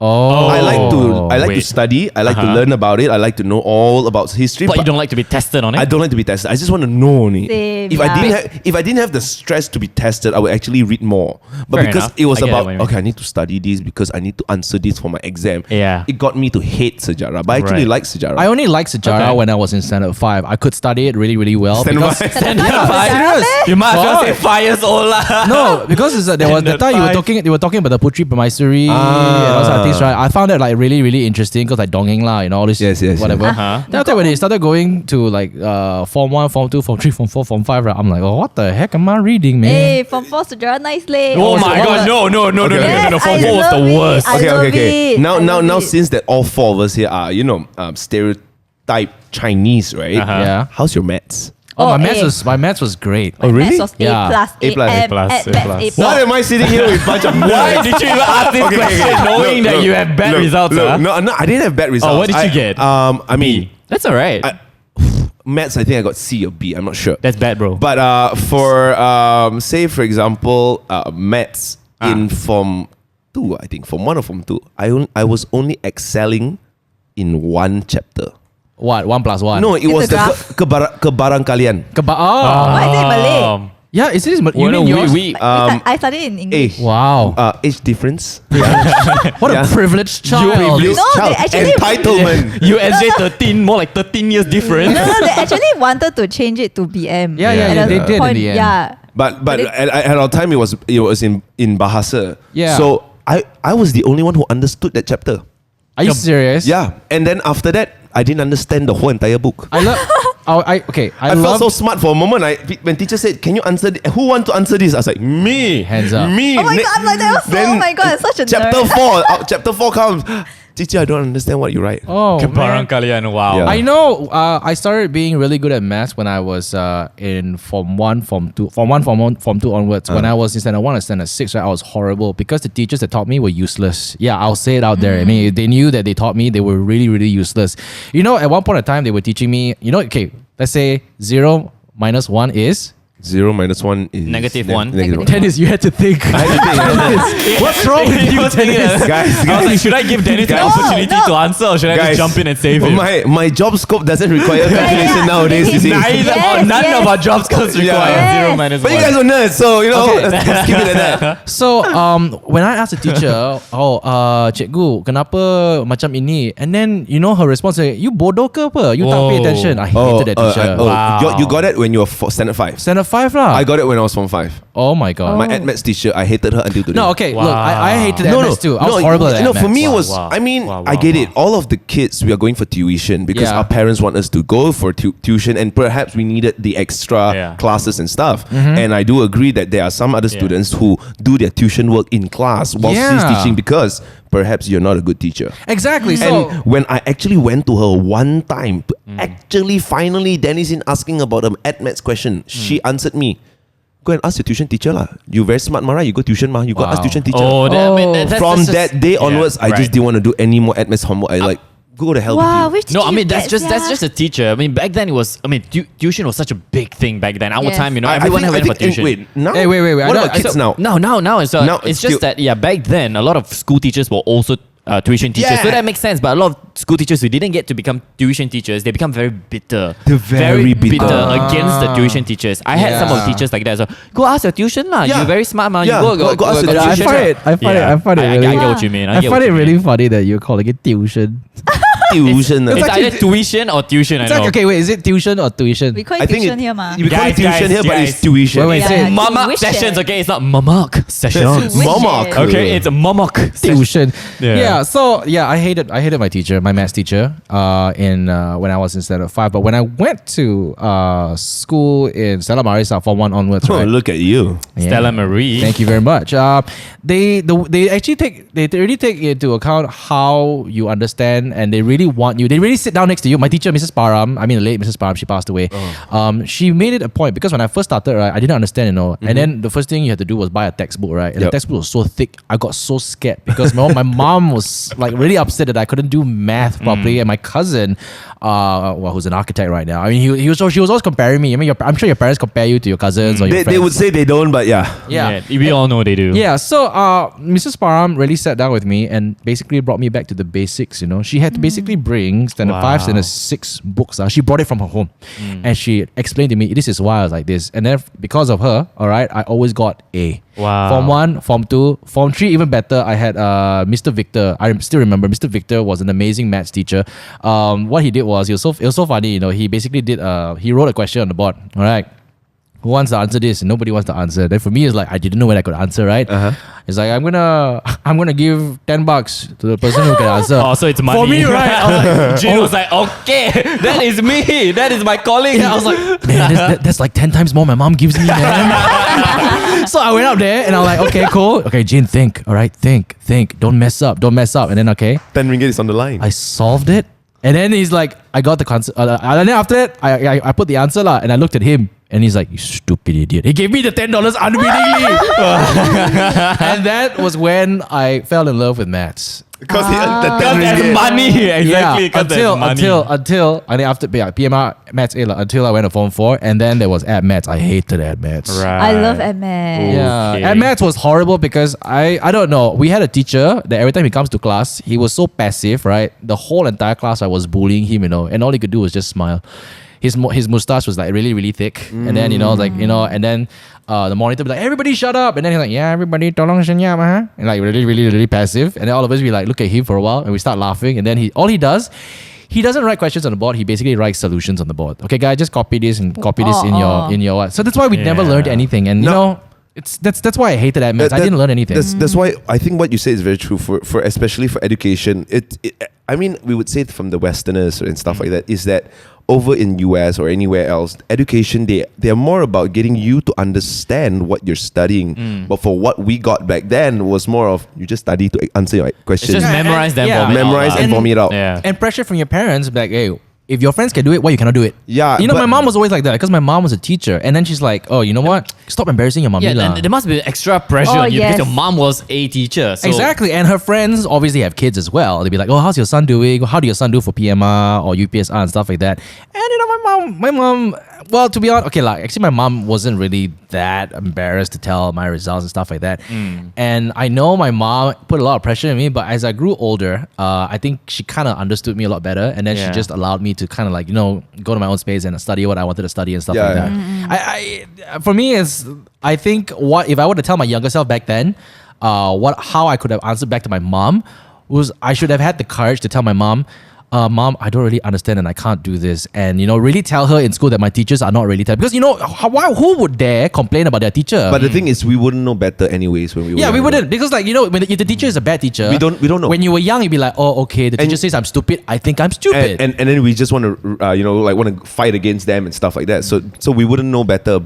Oh. I like to wait. study. I like to Uh-huh. learn about it. I like to know all about history. But you don't like to be tested on it? I don't like to be tested. I just want to know only. Same, if yeah. I didn't have the stress to be tested, I would actually read more. But Fair because enough. it was I get about what you mean. okay, I need to study this because I need to answer this for my exam. Yeah. It got me to hate Sejarah. But I actually Right. like Sejarah. I only liked Sejarah Okay. when I was in Standard 5. I could study it really, really well. Standard because five. serious. You might as well say Fuck. 5 years old lah. No, because there was the Standard time five. they were talking about the Putri Permaisuri and all those things, right? I found that like really, really interesting because like dongeng lah, you know, all this Yes, yes, whatever. yes. Uh-huh. Then after when they started going to like Form 1, Form 2, Form 3, Form 4, Form 5, right? I'm like, oh, what the heck am I reading, man? Hey, Form 4 Sejarah, nice leh. Oh my god, no. Yes, Form I 4 was love the it. worst. I love it. Now, I love now, it. since that all four of us here are, stereotype Chinese, right? Uh-huh. Yeah. How's your maths? Oh, Oh, my maths was great. Oh, really? Maths was Yeah. A plus, A plus, A+, A plus, at A maths, plus. A plus. Why am I sitting here with a bunch of Why did you even ask this question knowing that you have bad results? huh? No, I didn't have bad results. what did you get? I mean, That's alright. maths, I think I got C or B. I'm not sure. That's bad, bro. But for say for example, maths in Form 2, I think Form 1 or Form 2, I was only excelling in one chapter. What? 1 plus 1? No, it It's was a the graph. kebarangkalian. Why is it Malay? Yeah, is this you Well, no, mean yours? we I studied in English. Wow. Age difference. What yeah. a privileged child. Privileged No, they child. actually- Entitlement. you SJ 13, more like 13 years difference. No, they actually wanted to change it to BM. Yeah, yeah, At they a did in point, the end. Yeah. But it- at our time it was in Bahasa. Yeah. So I was the only one who understood that chapter. Are you serious? Yeah. And then after that, I didn't understand the whole entire book. I love. I I felt love. so smart for a moment. When teacher said, "Can you answer? Who want to answer this?" I was like, "Me." Hands up. Me. Oh my God, I'm like that also. Oh my God, I'm such a chapter nerd. 4. Chapter 4 comes. Teacher, I don't understand what you write. Oh, man. Kebarangkalian, wow. Yeah. I know. I started being really good at maths when I was in Form 1, Form 2, Form 1, Form 2 onwards. When I was in Standard 1 and Standard 6, right, I was horrible because the teachers that taught me were useless. Yeah, I'll say it out there. I mean, they knew that they taught me, they were really, really useless. You know, at one point in time, they were teaching me, okay, let's say 0 minus 1 is 0 minus 1 is Negative one. Negative one. Dennis, you had to think. What's wrong with you, Dennis? Guys, I was like, should I give Dennis the opportunity to answer or should I just jump in and save him? My job scope doesn't require calculation nowadays, you see. Neither or none of our job skills require Yeah. 0 minus But 1. you guys are nerds, so you know, Okay. let's keep it at that. So when I asked the teacher, cikgu, kenapa macam ini? And then you know her response, you bodoh ke apa? You tak pay Whoa. attention. I hated that teacher. Wow. You got it when you were standard 5. Standard 5 lah. I got it when I was Form 5. Oh my god. My maths teacher, I hated her until today. No, okay, look, I hated No, MS too. I was horrible at No, MS. for me it was. Wow. I mean, Wow, I get it. All of the kids we are going for tuition because Yeah. our parents want us to go for tuition, and perhaps we needed the extra classes and stuff. And I do agree that there are some other students who do their tuition work in class while she's Yeah. teaching because perhaps you're not a good teacher. Exactly. So And when I actually went to her one time, actually finally Dennis in asking about an maths question, she answered me. Go and ask your tuition teacher lah. You very smart, Mara. You go tuition, ma. You go ask tuition teacher. Oh, that, I mean, that's From just- that day onwards, I right. just didn't want to do any more maths homework. I like go to hell Wow, with which No, I teacher mean you that's get, just sia? a teacher. I mean back then it was. I mean tuition was such a big thing back then. Our Yes. time, you know, you. everyone I went for think, tuition. wait, now? Hey, wait. I What don't- about kids now? Now it's Now it's it's just still- that back then a lot of school teachers were also tuition teachers, so Yeah. that makes sense. But a lot of school teachers who didn't get to become tuition teachers, they become very bitter. They're very bitter. against the tuition teachers. I had some of the Yeah. teachers like that. So go ask your tuition lah. Yeah. You're very smart, man. Yeah, You go ask your I tuition. find it. I find it I really. get what you mean. I find it really funny that you're calling it tuition. Tuition. It's Actually, either tuition or tuition. I It's like, know. okay, wait, is it tuition or tuition? We call I it think tuition here, ma. we call it Guys, tuition here, but guys. it's tuition. Wait, say it. Mamak tuition. sessions, okay? It's not Mamak sessions. Tuition. Mamak. Okay, it's a Mamak session. Tuition. Yeah. Yeah. So yeah, I hated my teacher, my maths teacher, in when I was in standard 5. But when I went to school in Stella Marisa Form 1 onwards, Oh, right? look at you. Yeah. Stella Marie. Thank you very much. They actually really take into account how you understand, and they really want you. They really sit down next to you. My teacher, Mrs. Param, I mean the late Mrs. Param, she passed away. She made it a point because when I first started, right, I didn't understand, you know. And then the first thing you had to do was buy a textbook, right? And the Yep. textbook was so thick, I got so scared because my mom was like really upset that I couldn't do math properly, and my cousin, who's an architect right now. I mean, she was always comparing me. I mean, I'm sure your parents compare you to your cousins or your They friends. would say they don't, but yeah. Yeah. We all know they do. Yeah, so Mrs. Param really sat down with me and basically brought me back to the basics, you know. She had to basically bring standard 5, standard 6 books. She brought it from her home. And she explained to me, this is why I was like this. And then because of her, all right, I always got A. Wow. Form 1, Form 2, Form 3, even better, I had Mr. Victor. I still remember Mr. Victor was an amazing maths teacher. What he did was, it was so funny, you know, he basically he wrote a question on the board, all right. Who wants to answer this? And nobody wants to answer. Then for me, it's like I didn't know when I could answer, right? It's like I'm gonna give $10 to the person who can answer. Oh, so it's money. For me, right? I was like, Jin was like, okay, that is me. That is my calling. yeah, I was like, man, that's like 10 times more my mom gives me, man. So I went up there and I'm like, okay, cool. Okay, Jin, think. All right, think. Don't mess up. And then, okay, 10 ringgit is on the line. I solved it. And then he's like, I got the answer. And then after that, I put the answer lah, and I looked at him. And he's like, you stupid idiot. He gave me the $10 unwittingly. And that was when I fell in love with maths. Because the 10 Because there's ringgit. money. Exactly. Because there's money. Until and then after PMR maths A lah, until I went to Form 4, and then there was ad maths. I hated ad maths. Right. I love MS. Yeah, Okay. and maths was horrible because I don't know. We had a teacher that every time he comes to class, he was so passive, right? The whole entire class I was bullying him, you know, and all he could do was just smile. His mustache was like really, really thick, and then and then the monitor would be like, everybody shut up, and then he's like, yeah, everybody tolong senyap, huh? And like really, really, really passive, and then all of us we like look at him for a while, and we start laughing, and then he doesn't write questions on the board. He basically writes solutions on the board. Okay, guys, just copy this and copy this in your what. So that's why we never learned anything, and you know. That's why I hated that maths. I didn't learn anything. That's why I think what you say is very true for especially for education. I mean, we would say it from the Westerners and stuff like that, is that over in US or anywhere else, education, they're more about getting you to understand what you're studying. But for what we got back then was more of you just study to answer your questions. It's just memorize them, yeah. vomit out, Memorize lah. and vomit it out. Yeah. And pressure from your parents, like, hey, if your friends can do it, why you cannot do it? Yeah, You know, but- my mom was always like that because my mom was a teacher. And then she's like, oh, you know what? Stop embarrassing your mommy Yeah, lah. and there must be extra pressure Oh, on you because yes. your mom was a teacher. So Exactly. And her friends obviously have kids as well. They'd be like, oh, how's your son doing? How do your son do for PMR or UPSR and stuff like that? And you know, my mom well, to be honest, okay, like actually my mom wasn't really that embarrassed to tell my results and stuff like that. And I know my mom put a lot of pressure on me, but as I grew older, I think she kind of understood me a lot better, and then she just allowed me to kind of like, you know, go to my own space and study what I wanted to study and stuff like that. I for me is, I think what if I were to tell my younger self back then, how I could have answered back to my mom was I should have had the courage to tell my mom, Mom, I don't really understand and I can't do this. And, you know, really tell her in school that my teachers are not really tell. Because, you know, who would dare complain about their teacher? But the thing is, we wouldn't know better anyways when we were yeah, we younger. wouldn't. Because, like, you know, if the teacher is a bad teacher, We don't know. When you were young, you'd be like, oh, okay, the teacher says I'm stupid. I think I'm stupid. And then we just want to, want to fight against them and stuff like that. So we wouldn't know better.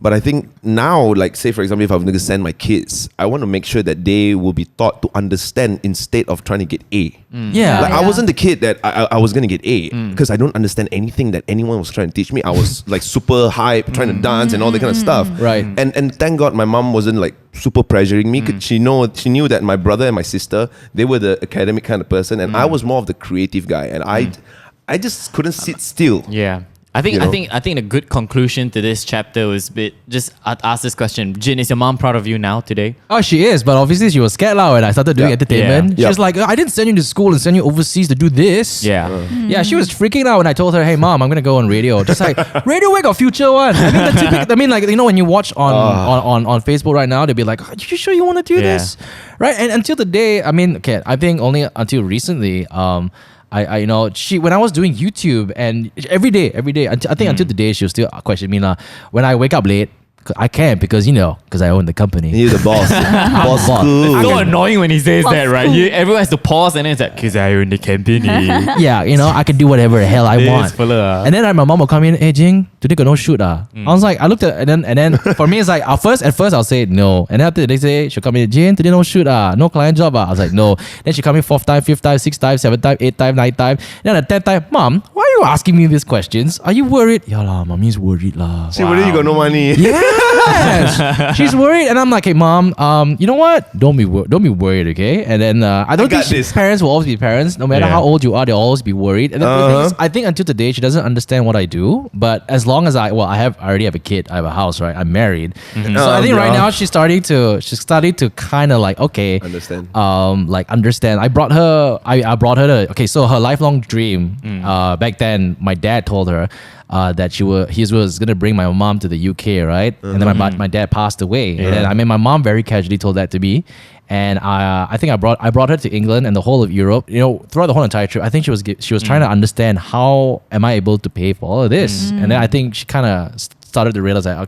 But I think now, like, say, for example, if I'm going to send my kids, I want to make sure that they will be taught to understand instead of trying to get A. Yeah. Like, I wasn't the kid that I was going to get A because I don't understand anything that anyone was trying to teach me. I was like super hype, trying to dance and all that kind of stuff. Right. And thank God my mom wasn't like super pressuring me. 'Cause she knew that my brother and my sister, they were the academic kind of person, and I was more of the creative guy. And I just couldn't sit still. Yeah. I think a good conclusion to this chapter was just ask this question. Jin, is your mom proud of you now today? Oh, she is, but obviously she was scared now when I started doing entertainment. Yeah. She was like, I didn't send you to school and send you overseas to do this. Yeah. Yeah, she was freaking out when I told her, hey mom, I'm gonna go on radio. Just like, radio where got future one? I mean, the typical, I mean, like, you know, when you watch on Facebook right now, they'll be like, are you sure you want to do this? Right? And until the day, I mean, okay, I think only until recently, I you know, when I was doing YouTube and every day, until the day she was still questioning me lah. When I wake up late, I can't because I own the company. You're the boss. boss cool. It's so annoying when he says that, right? Everyone has to pause and then it's like, because I own the company. Yeah, I can do whatever the hell I This want. fella. And then my mom will come in, hey Jing, today got no shoot I was like, I looked at and then for me it's like at first I'll say no, and then after they say she'll come in, Jing, today no shoot no client job I was like no. Then she come in 4th time, 5th time, 6th time, 7th time, 8th time, 9th time. Then at 10th time, Mom, why are you asking me these questions? Are you worried? Yeah lah, mommy's worried lah. See, whether you got no money. Yes. She's worried, and I'm like, hey mom, you know what? Don't be worried, okay? And then I don't think parents will always be parents. No matter how old you are, they'll always be worried. And the thing is, I think until today she doesn't understand what I do. But as long as I already have a kid, I have a house, right? I'm married, so I think right now she's starting to kind of like Understand. Understand. I brought her to so her lifelong dream. Back then, my dad told her that he was gonna bring my mom to the UK, right? And then my dad passed away. And then my mom very casually told that to me. And I think I brought her to England and the whole of Europe. Throughout the whole entire trip, I think she was trying to understand how am I able to pay for all of this. And then I think she kind of started to realize that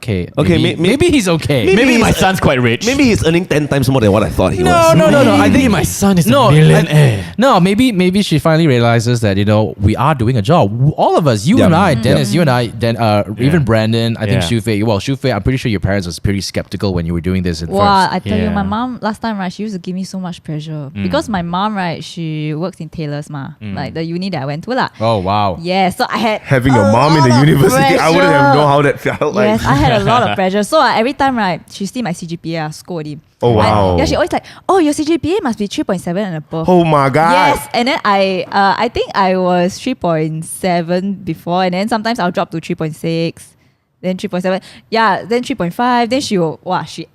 maybe he's okay. Maybe my son's quite rich. Maybe he's earning 10 times more than what I thought he was. No. I think my son is a millionaire. Maybe she finally realizes that we are doing a job. All of us, you and I, Dennis, you and I, even Brandon. I think Shufei. Well, Shufei, I'm pretty sure your parents was pretty skeptical when you were doing this at first. Wow, I tell you, my mom last time, right, she used to give me so much pressure because my mom, right, she works in tailors, like the uni that I went to, lah. Oh wow. Yeah, so I had Having your mom in the university, I wouldn't have known how that felt like. Yes, I had a lot of pressure. So every time, right, she see my CGPA, scold him. Oh, wow. Yeah, she always like, oh, your CGPA must be 3.7 and above. Oh my God. Yes, and then I think I was 3.7 before, and then sometimes I'll drop to 3.6. Then 3.7, then 3.5. Then she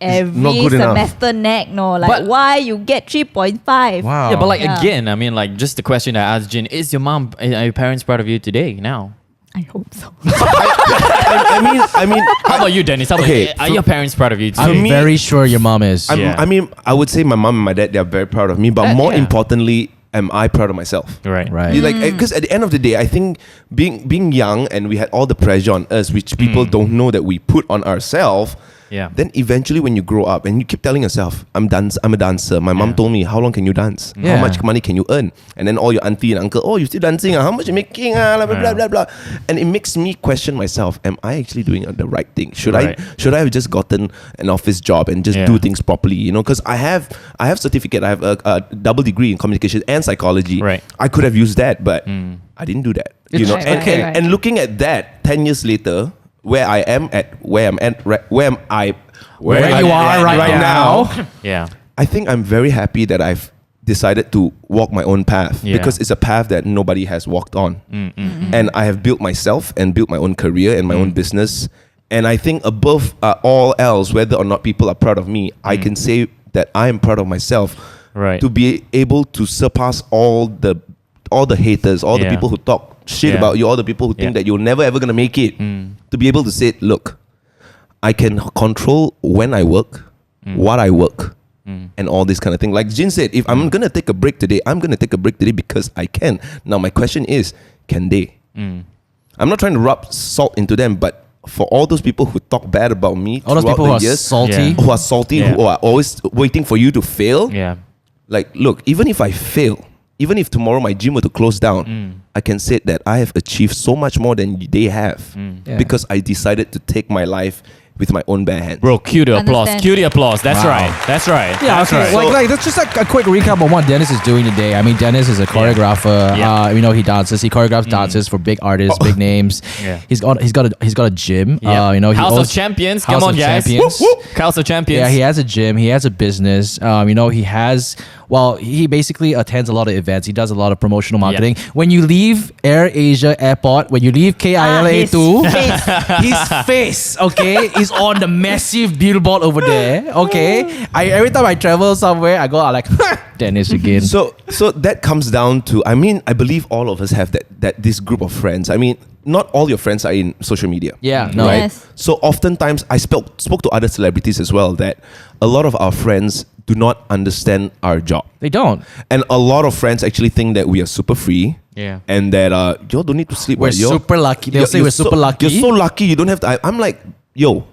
every semester nag, why you get 3.5? Wow. Yeah, but again, I mean, like, just the question I asked Jin, are your parents proud of you today now? I hope so. I mean, how about you, Dennis? Are your parents proud of you today? I'm very sure your mom is. I would say my mom and my dad, they're very proud of me, but more importantly, am I proud of myself? Right. Because at the end of the day, I think being young and we had all the pressure on us, which people don't know that we put on ourselves. Yeah. Then eventually when you grow up and you keep telling yourself, I'm a dancer. My mom told me, how long can you dance? Yeah. How much money can you earn? And then all your auntie and uncle, you're still dancing. How much you making? Blah, blah, blah, blah. And it makes me question myself, am I actually doing the right thing? Should I have just gotten an office job and just do things properly? Because I have certificate. I have a double degree in communication and psychology. Right. I could have used that, but I didn't do that. And looking at that 10 years later, where I am at, where you are right now. Yeah. I think I'm very happy that I've decided to walk my own path Yeah. because it's a path that nobody has walked on. And I have built myself and built my own career and my own business. And I think above all else, whether or not people are proud of me, I can say that I am proud of myself Right. to be able to surpass all the haters, all the people who talk shit Yeah. about you, all the people who think that you're never ever gonna make it. To be able to say, look, I can control when I work, what I work, and all this kind of thing. Like Jin said, if I'm gonna take a break today, I'm gonna take a break today because I can. Now my question is, can they? I'm not trying to rub salt into them, but for all those people who talk bad about me, All those throughout people the who are years, salty. who are salty, Yeah. who are always waiting for you to fail. Yeah. Like, look, even if I fail, even if tomorrow my gym were to close down, I can say that I have achieved so much more than they have Yeah. because I decided to take my life with my own bare hands. Bro, cue the applause. Understand. Cue the applause. That's Wow. right. That's right. Yeah, That's okay. right. Like that's just like a quick recap on what Dennis is doing today. I mean, Dennis is a choreographer. Yeah. He dances. He choreographs dances for big artists, big names. Yeah. He's got a gym. Yeah. He House also- of Champions. House Come on, of guys. Champions. Whoop, whoop. House of Champions. Yeah, he has a gym. He has a business. He has. Well, he basically attends a lot of events. He does a lot of promotional marketing. When you leave Air Asia Airport, when you leave KILA2, his face, okay, is on the massive billboard over there. Okay, every time I travel somewhere, I go out like Dennis again. So that comes down to, I mean, I believe all of us have that this group of friends. I mean, not all your friends are in social media. Yeah, no. Right? Yes. So oftentimes I spoke to other celebrities as well that a lot of our friends do not understand our job. They don't. And a lot of friends actually think that we are super free. Yeah. And that you don't need to sleep. We're right? super lucky. They'll say you're we're super lucky. You're so lucky. You don't have to. I'm like, yo,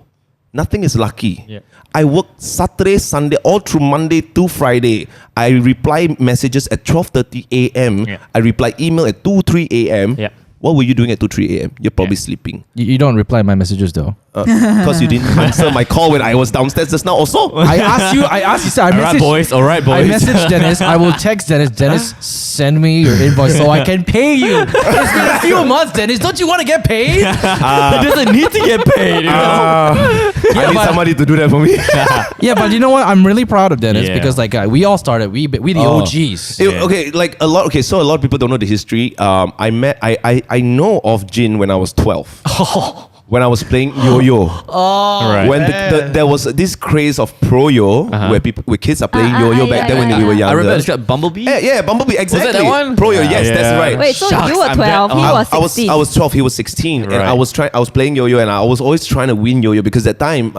nothing is lucky. Yeah. I work Saturday, Sunday, all through Monday to Friday. I reply messages at 12:30 a.m. Yeah. I reply email at 2-3 a.m. Yeah. What were you doing at 2-3 a.m.? You're probably Yeah. sleeping. You don't reply my messages though. Because you didn't answer my call when I was downstairs just now also. I asked you, so I All right, messaged, boys. All right, I boys. messaged Dennis. I will text Dennis. Dennis, send me your invoice so I can pay you. It's been a few months, Dennis. Don't you want to get paid? It doesn't need to get paid. You know? I need but- somebody to do that for me. Yeah, but you know what? I'm really proud of Dennis Yeah. because like we all started. We the Oh. OGs. Yeah. Okay, like a lot. Okay, so a lot of people don't know the history. I know of Jin when I was 12. When I was playing yo-yo. Right. When there was this craze of pro yo, where kids are playing yo-yo back then when we were I younger. remember it's got Bumblebee. Yeah, Bumblebee, exactly. that one? Pro yo, yes, Yeah. that's right. Wait, so Shucks, you were I'm 12, he glad- was 16. I was 12, he was 16, and Right. I was playing yo-yo, and I was always trying to win yo-yo because at that time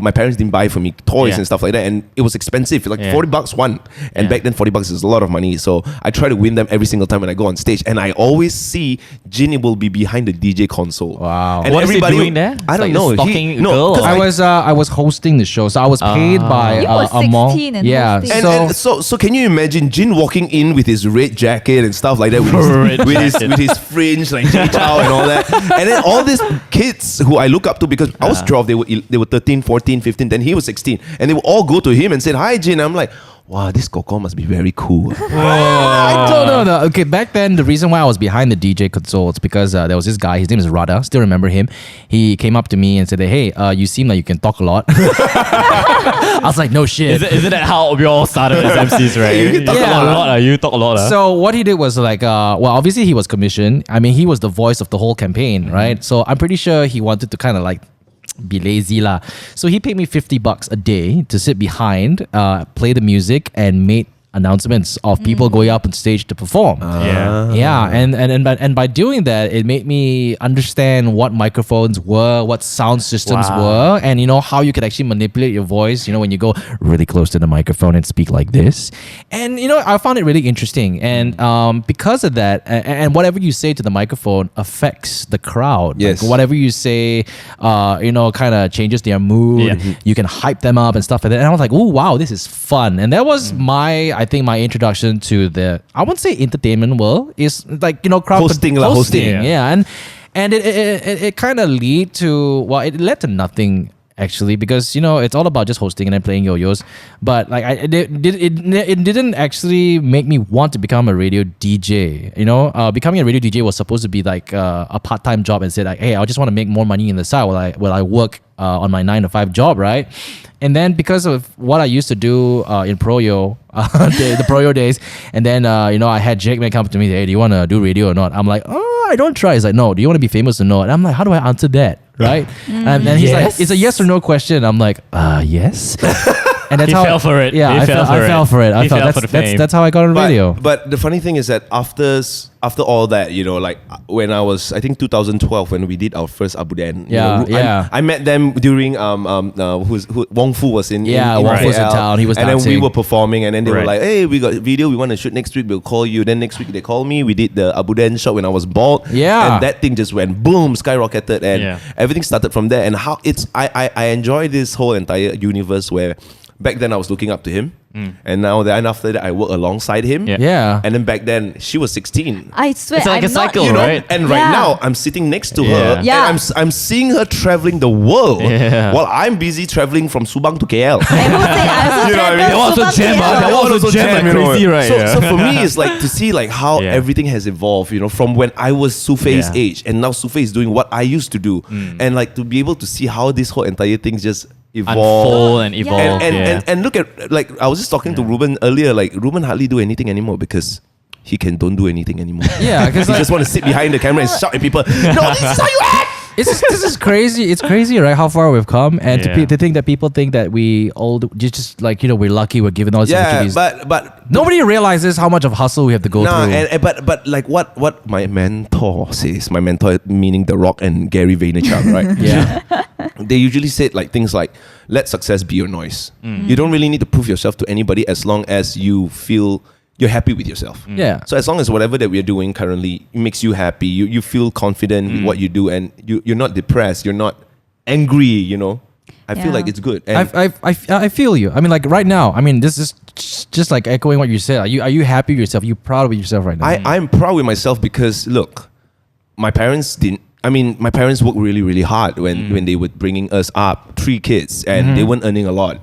my parents didn't buy for me toys Yeah. and stuff like that, and it was expensive, like Yeah. $40 one, and Yeah. back then $40 is a lot of money. So I try to win them every single time when I go on stage, and I always see Ginny will be behind the DJ console. Wow. And What is he everybody doing there? I It's don't like know. a stalking no, girl 'cause or- I was hosting the show, so I was paid by You were a mall. 16 and Yeah, hosting. And so can you imagine Jin walking in with his red jacket and stuff like that with Red his, jacket. with his fringe like Jimmy Chow and all that, and then all these kids who I look up to because I was 12, they were 13, 14, 15, then he was 16, and they would all go to him and say, "Hi, Jin." I'm like, wow, this Coco must be very cool. I don't know. No. Okay, back then the reason why I was behind the DJ console is because there was this guy. His name is Radha. Still remember him. He came up to me and said, "Hey, you seem like you can talk a lot." I was like, "No shit." Isn't that how we all started as MCs, right? You talk talk a a lot. You talk a lot. So what he did was like, well, obviously he was commissioned. I mean, he was the voice of the whole campaign, right? So I'm pretty sure he wanted to kind of like be lazy lah. So he paid me $50 a day to sit behind, play the music, and make announcements of people going up on stage to perform. Yeah. Yeah, and by doing that, it made me understand what microphones were, what sound systems Wow. were, and you know how you could actually manipulate your voice. You know, when you go really close to the microphone and speak like this, and you know, I found it really interesting. And because of that, and whatever you say to the microphone affects the crowd. Yes. Like, whatever you say, kind of changes their mood. Yeah. You can hype them up and stuff like that. And I was like, oh wow, this is fun. And that was I think my introduction to the, I wouldn't say entertainment world, is like, you know, crowd Hosting lah, hosting. yeah. And it kind of led to it led to nothing actually, because you know it's all about just hosting and then playing yo-yos. But like it didn't actually make me want to become a radio DJ. You know, becoming a radio DJ was supposed to be like a part-time job, and said like, hey, I just want to make more money in the side while I work on my 9 to 5 job, right? And then because of what I used to do in Proyo, the Proyo days, and then I had Jake Man come to me, hey, do you want to do radio or not? I'm like, oh, I don't try. He's like, no, do you want to be famous or not? And I'm like, how do I answer that? Right? And then he's like, it's a yes or no question. I'm like, yes. And that's He how fell for it. Yeah, He I fell fell for it. I He felt fell for the fame. that's how I got on radio. But the funny thing is that after all that, like when I was, I think 2012 when we did our first Abu Dhabi. Yeah. I met them during Wong Fu was in Wong Fu was in KL, town. He was and then we dancing. were performing, and then they were Right. like, "Hey, we got video. We want to shoot next week. We'll call you." Then next week they called me. We did the Abu Dhabi shot when I was bald. Yeah. and that thing just went boom, skyrocketed, and Yeah. everything started from there. And how I enjoy this whole entire universe where back then I was looking up to him, and now then after that I work alongside him. Yeah. Yeah. And then back then she was 16. I swear, It's like I'm a cycle, not, right? And right Yeah. now I'm sitting next to Yeah. her, Yeah. and I'm seeing her traveling the world Yeah. while I'm busy traveling from Subang to KL. I will say, I also You know what I mean? That was a gem, Yeah. that was a gem, you know. crazy, right? So, Yeah. so for me, it's like to see like how Yeah. everything has evolved. From when I was Sufei's Yeah. age, and now Sufei is doing what I used to do, and like to be able to see how this whole entire thing just evolved. Unfold and evolve. And look at, like, I was just talking to Ruben earlier, like Ruben hardly do anything anymore because he don't do anything anymore. Yeah, because He just want to sit behind the camera and shout at people, no, this is how you act! this is crazy. It's crazy, right? How far we've come, and Yeah. to think that people think that we old just like we're lucky, we're given all these Yeah, opportunities. but Nobody realizes how much of hustle we have to go nah, through. but like what my mentor says, my mentor meaning The Rock and Gary Vaynerchuk, right? Yeah. They usually said like things like, let success be your noise. You don't really need to prove yourself to anybody as long as you feel you're happy with yourself. Yeah. So as long as whatever that we're doing currently makes you happy, you feel confident with what you do, and you're not depressed, you're not angry, I feel Yeah. like it's good. And I feel you. I mean, like right now. I mean, this is just like echoing what you said. Are you happy with yourself? Are you proud of yourself right now? I'm proud with myself because look, my parents worked really, really hard when they were bringing us up, 3 kids, and they weren't earning a lot,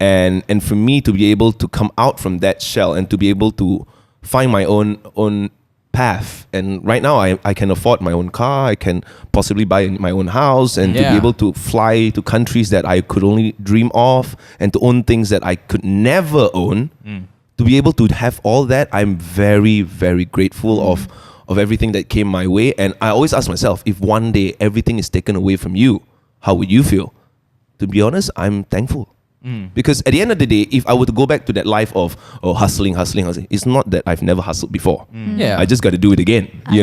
and for me to be able to come out from that shell and to be able to find my own path, and right now I can afford my own car, I can possibly buy my own house, and to Yeah. be able to fly to countries that I could only dream of, and to own things that I could never own, to be able to have all that, I'm very, very grateful of everything that came my way. And I always ask myself, if one day everything is taken away from you, how would you feel? To be honest, I'm thankful. Because at the end of the day, if I were to go back to that life of hustling, it's not that I've never hustled before. Yeah. I just got to do it again, I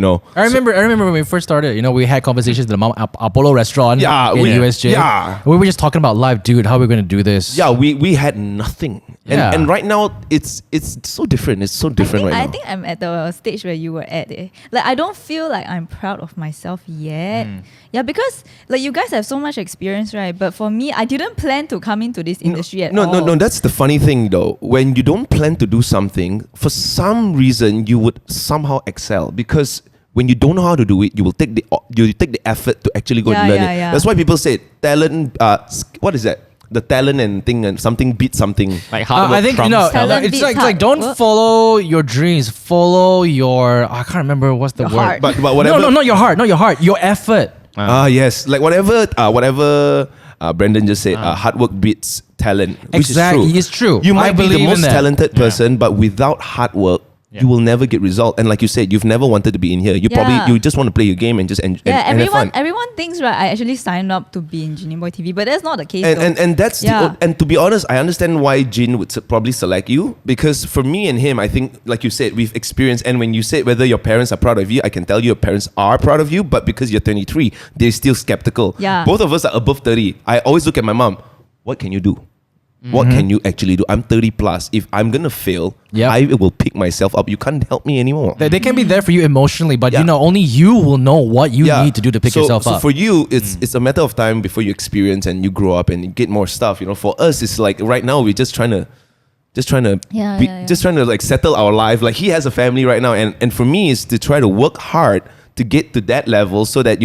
remember when we first started, we had conversations at the Apollo restaurant Yeah, in we- USJ. yeah. We were just talking about life, dude. How are we going to do this? Yeah, we had nothing. Yeah. And right now, it's so different. It's so different I right now. think I'm at the stage where you were at. Like, I don't feel like I'm proud of myself yet. Yeah, because like you guys have so much experience, right? But for me, I didn't plan to come into this industry at all. No. That's the funny thing, though. When you don't plan to do something, for some reason, you would somehow excel, because when you don't know how to do it, you will take the effort to actually go and learn it. Yeah. That's why people say talent. What is that? The talent and thing and something beats something. Like hard work I think trumps Talent it's beats like hard don't work. follow your dreams, follow your I can't remember what's the Your word. heart. But whatever. No, not your heart, your effort. Yes, like whatever Brendan just said. Hard work beats talent. Which Exactly, is it's true. You I might be the believe in most that. talented person, but without hard work, you will never get result. And like you said, you've never wanted to be in here. You Yeah. just want to play your game and just and have fun. Everyone thinks, right, I actually signed up to be in Genie Boy TV, but that's not the case. And that's Yeah. and to be honest, I understand why Jin would probably select you, because for me and him, I think, like you said, we've experienced. And when you said whether your parents are proud of you, I can tell you your parents are proud of you, but because you're 23, they're still skeptical. Yeah. Both of us are above 30. I always look at my mom. What can you do? What can you actually do? I'm 30 plus. If I'm gonna fail, Yep. I will pick myself up. You can't help me anymore. They can be there for you emotionally, but Yeah. only you will know what you need to do to pick yourself so up. for you, it's a matter of time before you experience and you grow up and you get more stuff. For us, it's like right now we're just trying to just trying to like settle our life. Like he has a family right now, and for me, it's to try to work hard to get to that level, so that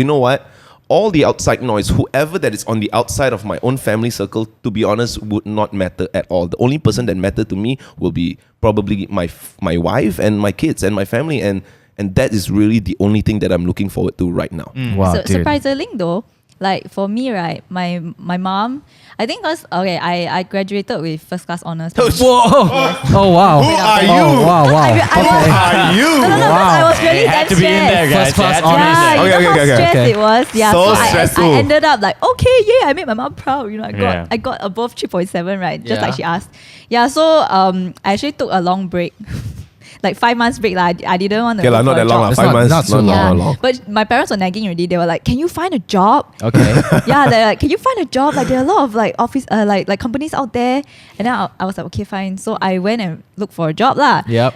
all the outside noise, whoever that is on the outside of my own family circle, to be honest, would not matter at all. The only person that matter to me will be probably my wife and my kids and my family, and that is really the only thing that I'm looking forward to right now. Wow, dude. surprisingly though, Like for me, right, my mom, I think because I graduated with first class honors. Whoa! Oh wow! Who are you? Oh wow! Wow! Who are you? No, I was really It had damn to be in there, stressed. guys. First class It had to be in honors. there. Yeah, you know how stressed okay. it was. Yeah, So I stressful. ended up like, okay, yeah, I made my mom proud. You know, Yeah. I got above 3.7, right? Just Yeah. like she asked. Yeah, so I actually took a long break. Like 5 months break. I didn't want to Okay, look not for a that long. job. It's 5 not- months. not so long. Yeah, long. but my parents were nagging already. They were like, "Can you find a job?" Okay. Yeah, they're like, "Can you find a job?" Like there are a lot of like office, like companies out there. And then I was like, "Okay, fine." So I went and looked for a job lah. Yep.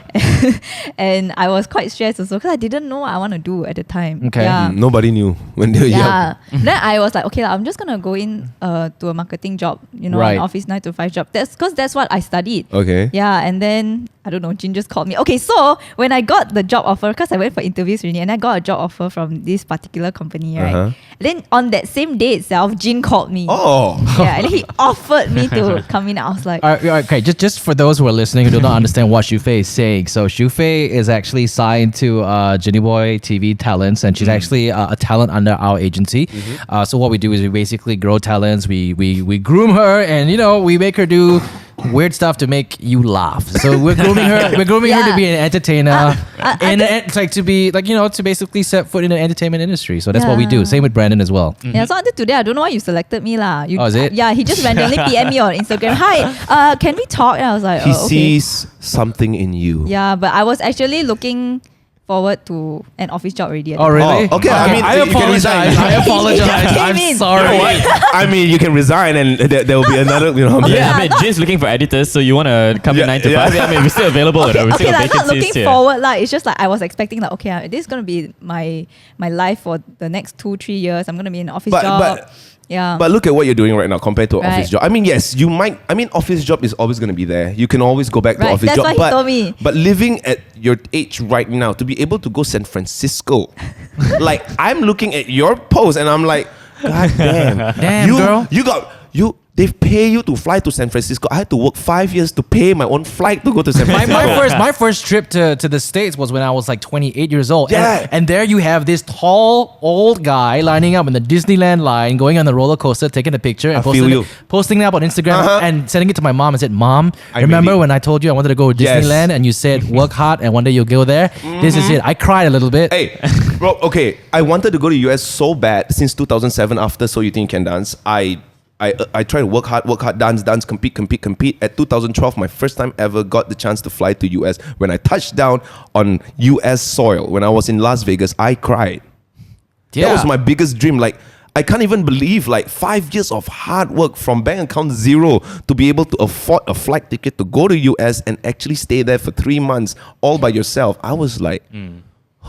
And I was quite stressed also because I didn't know what I want to do at the time. Okay. Yeah. Nobody knew when they were young. Yeah. Then I was like, okay, I'm just gonna go in to a marketing job, Right. an office 9 to 5 job. That's what I studied. Okay. Yeah, and then I don't know, Jin just called me. Okay, so when I got the job offer, because I went for interviews really, and I got a job offer from this particular company, right? Uh-huh. Then on that same day itself, Jin called me. Oh. Yeah, and he offered me to come in. I was like, All right, okay, just for those who are listening who do not understand what Shufei is saying. So Shufei is actually signed to Jenny Boy TV Talents, and she's actually a talent under our agency. So what we do is we basically grow talents, we groom her, and we make her do weird stuff to make you laugh. So we're grooming her. We're grooming her to Yeah. be an entertainer, I it's like to be like to basically set foot in the entertainment industry. So that's what we do. Yeah. Same with Brandon as well. yeah, so until today, I don't know why you selected me lah. Oh, is it? Yeah, he just randomly PM me on Instagram. Hi, can we talk? And I was like, He okay. sees something in you. Yeah, but I was actually looking forward to an office job already. Oh really? Oh, okay. I mean, I you can resign. apologize. I apologize. Came I'm in. sorry. I mean, you can resign and there will be another, Yeah, I mean, Jin's looking for editors, so you want to come in Yeah, 9 to yeah. 5? Yeah, I mean, we're still available. Okay, we're still okay, like, not vacancies looking here. forward lah. It's just like I was expecting like, okay, this is gonna be my life for the next 2-3 years. I'm gonna be in an office job. But yeah. But look at what you're doing right now compared to an Right. office job. I mean, yes, you might. I mean, office job is always going to be there. You can always go back to Right, office that's job. what he but, told me. But living at your age right now, to be able to go San Francisco, like I'm looking at your post and I'm like, God damn, Damn, girl. They pay you to fly to San Francisco. I had to work 5 years to pay my own flight to go to San My, Francisco. my first trip to the States was when I was like 28 years old. Yeah. And there you have this tall, old guy lining up in the Disneyland line, going on the roller coaster, taking a picture and I feel you. posting it up on Instagram Uh-huh. and sending it to my mom and said, Mom, I remember really- when I told you I wanted to go to Yes. Disneyland and you said work hard and one day you'll go there? This is it. I cried a little bit. Hey, bro, okay. I wanted to go to US so bad since 2007 after So You Think You Can Dance. I tried to work hard, dance, compete. At 2012, my first time ever got the chance to fly to US. When I touched down on US soil, when I was in Las Vegas, I cried. That was my biggest dream. Like, I can't even believe, like, 5 years of hard work from bank account zero to be able to afford a flight ticket to go to US and actually stay there for 3 months all by yourself. I was like,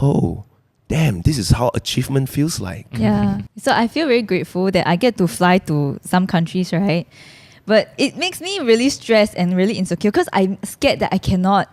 oh, damn, this is how achievement feels like. Yeah. So I feel very grateful that I get to fly to some countries, right? But it makes me really stressed and really insecure because I'm scared that I cannot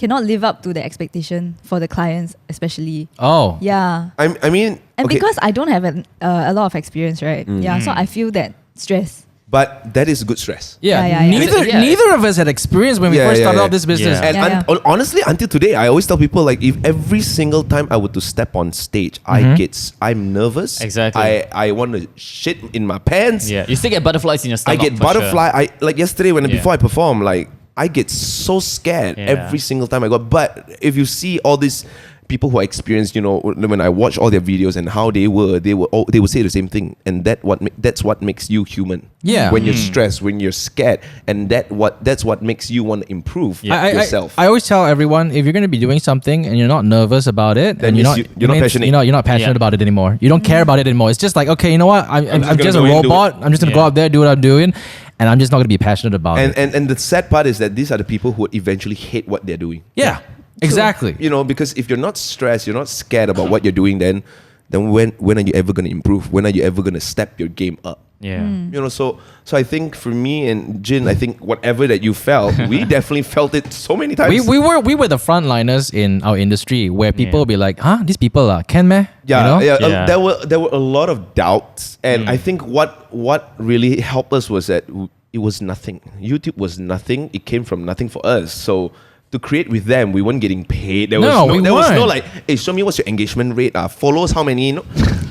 live up to the expectation for the clients, especially. Oh. Yeah. I mean, And okay, because I don't have a lot of experience, right? Yeah. So I feel that stress. but that is good stress. Yeah, Yeah. Yeah. neither of us had experience when we Yeah, first yeah, started yeah. out this business. Yeah. And Yeah, honestly, until today, I always tell people, like, if every single time I were to step on stage, I'm nervous. Exactly. I want to shit in my pants. Yeah, you still get butterflies in your I stomach. get for butterfly. Sure. I like yesterday Yeah. before I perform, like I get so scared Yeah. every single time I go. But if you see all these people who are experienced, when I watch all their videos and how they would say the same thing, and that's what makes you human. Yeah. When you're stressed, when you're scared, and that's what makes you want to improve yourself. I always tell everyone, if you're going to be doing something and you're not nervous about it, Then and you're you're not means passionate. You're not passionate Yeah. about it anymore. You don't care about it anymore. It's just like, okay, you know what? I'm just just a gonna go in, do robot. I'm just going to go Yeah. out there, do what I'm doing, and I'm just not going to be passionate about it. And the sad part is that these are the people who eventually hate what they're doing. Yeah, exactly. Because if you're not stressed, you're not scared about what you're doing, then when are you ever going to improve? When are you ever going to step your game up? Yeah. So I think for me and Jin, I think whatever that you felt, we definitely felt it so many times. We were the frontliners in our industry where people will be like, huh, these people can meh? Yeah, You know? Yeah. there were a lot of doubts, and I think what really helped us was that it was nothing. YouTube was nothing. It came from nothing for us. So to create with them, we weren't getting paid. There was We no weren't. like, hey, show me what's your engagement rate. Follows how many?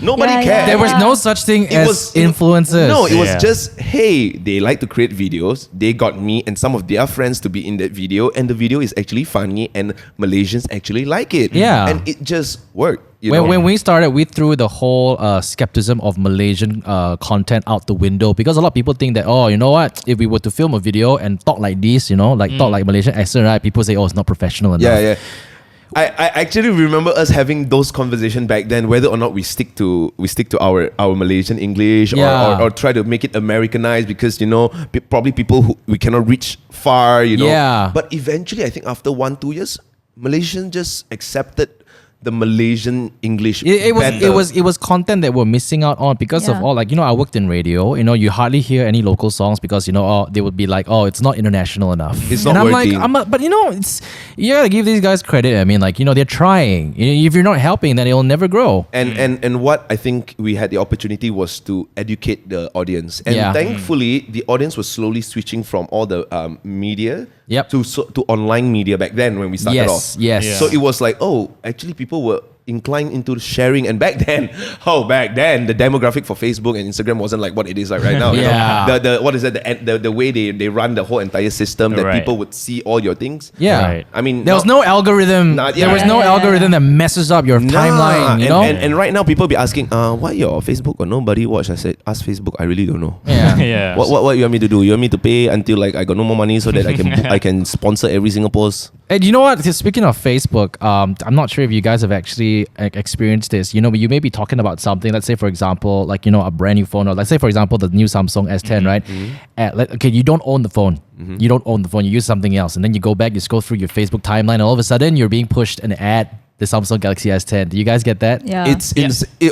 Nobody Yeah, cared. There was no such thing as influencers. No, it was Yeah. just, hey, they like to create videos. They got me and some of their friends to be in that video, and the video is actually funny, and Malaysians actually like it. Yeah. And it just worked. You know? When we started, we threw the whole skepticism of Malaysian content out the window, because a lot of people think that, oh, you know what, if we were to film a video and talk like this, you know, like talk like Malaysian accent, right? People say, oh, it's not professional enough. Yeah. I actually remember us having those conversations back then, whether or not we stick to our Malaysian English Yeah. or try to make it Americanized, because you know probably people who we cannot reach far, you know. Yeah. But eventually, I think after 1-2 years, Malaysians just accepted the Malaysian English. It better. was content that we're missing out on because of Yeah. all, like, you know, I worked in radio, you know, you hardly hear any local songs because, you know, oh, they would be like, oh, it's not international enough. It's and not I'm working. but you know, you gotta give these guys credit. I mean, like, you know, they're trying. If you're not helping, then it'll never grow. And what I think we had the opportunity was to educate the audience, and Yeah. thankfully the audience was slowly switching from all the media Yep. to online media back then when we started off. Yes. Yeah. So it was like, oh, actually people were inclined into sharing, and back then the demographic for Facebook and Instagram wasn't like what it is like right now. You Yeah. know? The what is it, the way they run the whole entire system, that Right. people would see all your things. Yeah. Right. I mean, There was no algorithm. Not- There was yeah. no Yeah. algorithm that messes up your timeline, you and, know? and right now people be asking, why your Facebook or nobody watch? I said, ask Facebook. I really don't know. yeah. Yeah. What you want me to do? You want me to pay until like I got no more money so that I can sponsor every single post? And you know what? Speaking of Facebook, I'm not sure if you guys have actually experienced this. You know, you may be talking about something. Let's say, for example, like, you know, a brand new phone, or let's say, for example, the new Samsung S10, right? Okay, you don't own the phone. You don't own the phone. You use something else, and then you go back, you scroll through your Facebook timeline, and all of a sudden, you're being pushed an ad. The Samsung Galaxy S10. Do you guys get that? Yeah.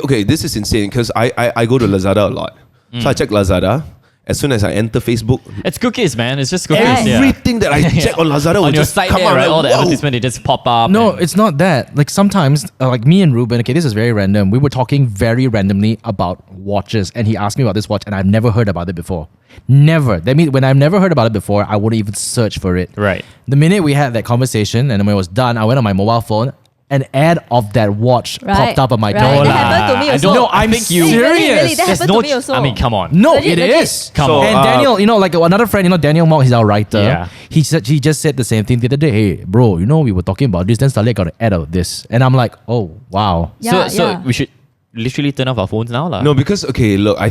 Okay, this is insane because I go to Lazada a lot. So I check Lazada. As soon as I enter Facebook, It's cookies, man. It's just cookies. Right. Yeah. everything that I check on Lazada will On your just site come there, out right? like, All the whoa. advertisement, they just pop up. No, and- it's not that. Like sometimes, like me and Ruben, okay, this is very random. We were talking very randomly about watches, and he asked me about this watch, and I've never heard about it before. Never. That means when I've never heard about it before, I wouldn't even search for it. Right. The minute we had that conversation, and then when it was done, I went on my mobile phone. An ad of that watch popped up on my door. That happened to me I also. don't- No, I I'm think you- serious. Really, that There's happened no to me also. I mean, come on. No, Legit, it legit. is. Come So, on. And Daniel, you know, like another friend, you know, Daniel Mok, he's our writer. Yeah. He just said the same thing the other day. Hey, bro, you know, we were talking about this, then suddenly I got an ad of this. And I'm like, oh, wow. Yeah, so yeah. we should literally turn off our phones now, lah. No, because okay, look, I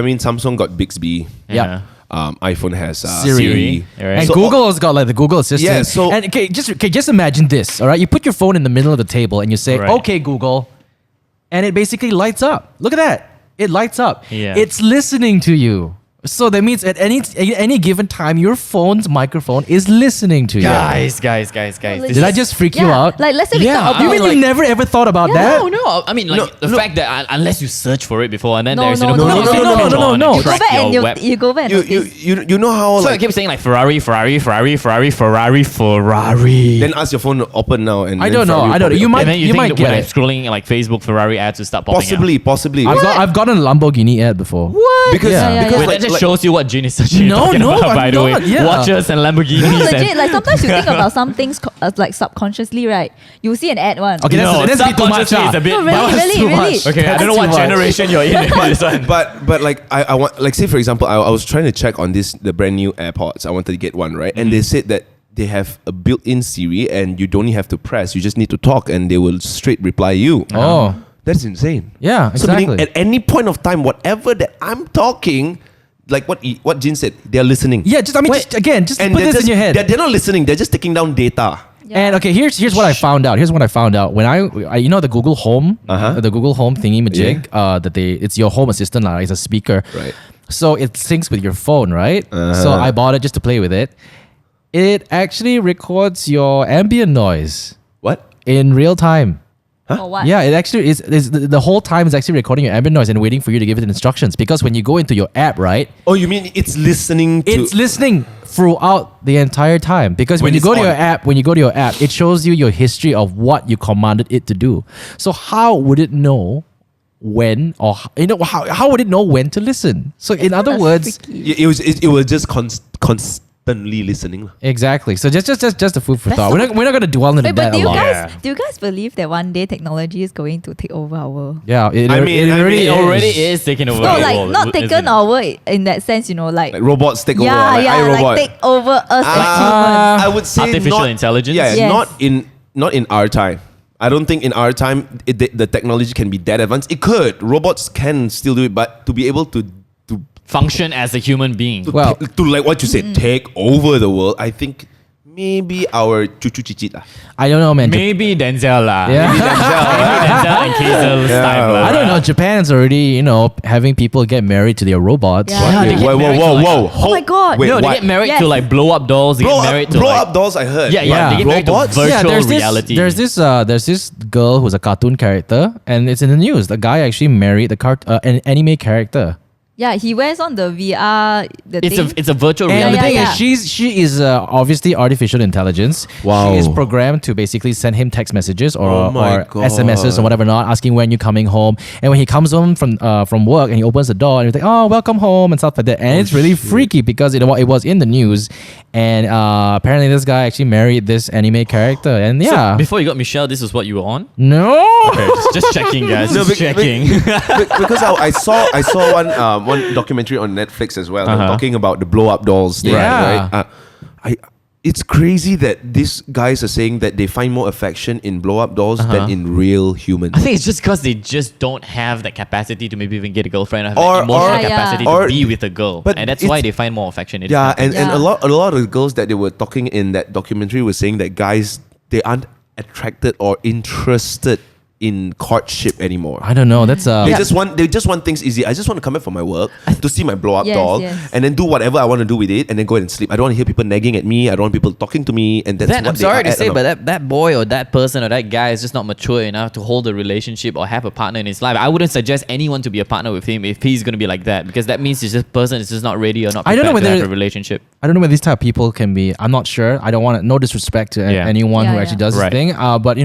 mean Samsung got Bixby. Yeah. iPhone has Siri. Right. And So, Google's got like the Google Assistant. Yeah, so- and just imagine this, all right? You put your phone in the middle of the table and you say, Right. okay, Google, and it basically lights up. Look at that. It lights up. Yeah. It's listening to you. So that means at any given time, your phone's microphone is listening to you. Guys. Did I just freak you out? Like, let's say we talk about You mean like- you never ever thought about that? No. I mean, like the fact that unless you search for it before and then No, there's no, you know, no, Google no, no, Search no, on no. and you go track back and your web. you go back and notice. You know how So I like, keep saying like Ferrari. then ask your phone to open now and I then don't know. Ferrari I don't know. will You pop might- And then you, you think might that get when I'm it. scrolling like Facebook, Ferrari ads will start up. popping up. Possibly. I've gotten a Lamborghini ad before. Because Yeah. because Wait, like, that just like- shows you what Jin is searching. No, talking no, about, I'm by the way. not, yeah. Watches and Lamborghinis. No, and- legit. Like sometimes you think about some things like subconsciously, right? You see an ad one. Okay, No, that's a bit too much. subconsciously it's a bit- No, That was really, too really. much. Okay, I don't know what That's too much. generation you're in. This one. but like I want, like say for example, I was trying to check on the brand new AirPods. I wanted to get one, right? And they said that they have a built-in Siri and you don't even have to press. You just need to talk and they will straight reply you. Oh. That's insane. Yeah, So meaning exactly. at any point of time, whatever that I'm talking, like what Jin said, they're listening. Yeah, just just And put they're this just, in your head. They're not listening. They're just taking down data. And okay, here's what I found out. Here's what I found out when I you know the Google Home, Uh-huh. the Google Home thingy majig, it's your home assistant, it's a speaker. Right. So it syncs with your phone, right? So I bought it just to play with it. It actually records your ambient noise What? in real time. Or what? Yeah, it actually is the whole time is actually recording your ambient noise and waiting for you to give it instructions. Because when you go into your app, right, Oh, you mean it's listening to... it's listening throughout the entire time. Because when When you it's go to on. your app, it shows you your history of what you commanded it to do. So how would it know when, or how would it know when to listen? So in other That's words, freaky. It was just constantly constantly listening. Exactly. So just the food for thought. We're not gonna dwell into Wait, but that a lot. do you guys believe that one day technology is going to take over our world? Yeah, it It already is taking over. No, the like world, not isn't taken it? over in that sense, like robots take over, yeah, like yeah, iRobot. like take over us as humans. I would say Artificial not, intelligence? Yeah, Yes. not in our time. I don't think in our time the technology can be that advanced. It could. Robots can still do it, but to be able to Function as a human being. Well- to like what you said, take over the world. I think maybe our cucu cicit lah. I don't know, man. Maybe Denzel lah. Yeah. Maybe Denzel and Kazel's time lah. I don't know. Japan's already, having people get married to their robots. Yeah. Yeah, they get married to like- Oh my God. Wait, No, No, they what? get married Yes. to like blow up dolls. They get married to blow like up dolls. I heard. Yeah, Yeah. they get married to Robots? virtual reality. There's this girl who's a cartoon character, and it's in the news. The guy actually married an anime character. Yeah, he wears on the VR. It's a virtual And the reality. thing yeah. is, she is obviously artificial intelligence. Wow. She is programmed to basically send him text messages or Oh my SMSs or whatever not, asking when you're coming home. And when he comes home from work and he opens the door and he's like, "Oh, welcome home," and stuff like that. And it's really freaky because it was in the news, and apparently this guy actually married this anime character. And So yeah, before you got Michelle, this is what you were on? no. Okay, just checking, guys. No, Just checking. because I saw one documentary on Netflix as well, talking about the blow up dolls. thing, Yeah. right? It's crazy that these guys are saying that they find more affection in blow up dolls than in real humans. I think it's just because they just don't have that capacity to maybe even get a girlfriend or have Or- that emotional or- capacity or- to be with a girl. but And that's it's- why they find more affection in Yeah, it. and Yeah. a lot of the girls that they were talking in that documentary were saying that guys, they aren't attracted or interested in courtship anymore. I don't know. That's They just want things easy. I just want to come back from my work to see my blow up Yes, doll yes. and then do whatever I want to do with it and then go and sleep. I don't want to hear people nagging at me. I don't want people talking to me, and that's Then what I'm they sorry are to at say, now. but that boy or that person or that guy is just not mature enough to hold a relationship or have a partner in his life. I wouldn't suggest anyone to be a partner with him if he's going to be like that, because that means this person is just not ready or not I prepared don't know to whether- have a relationship. I don't know whether these type of people can be. I'm not sure. I don't want no disrespect to Yeah. anyone who Yeah, actually yeah. does Right. this thing. But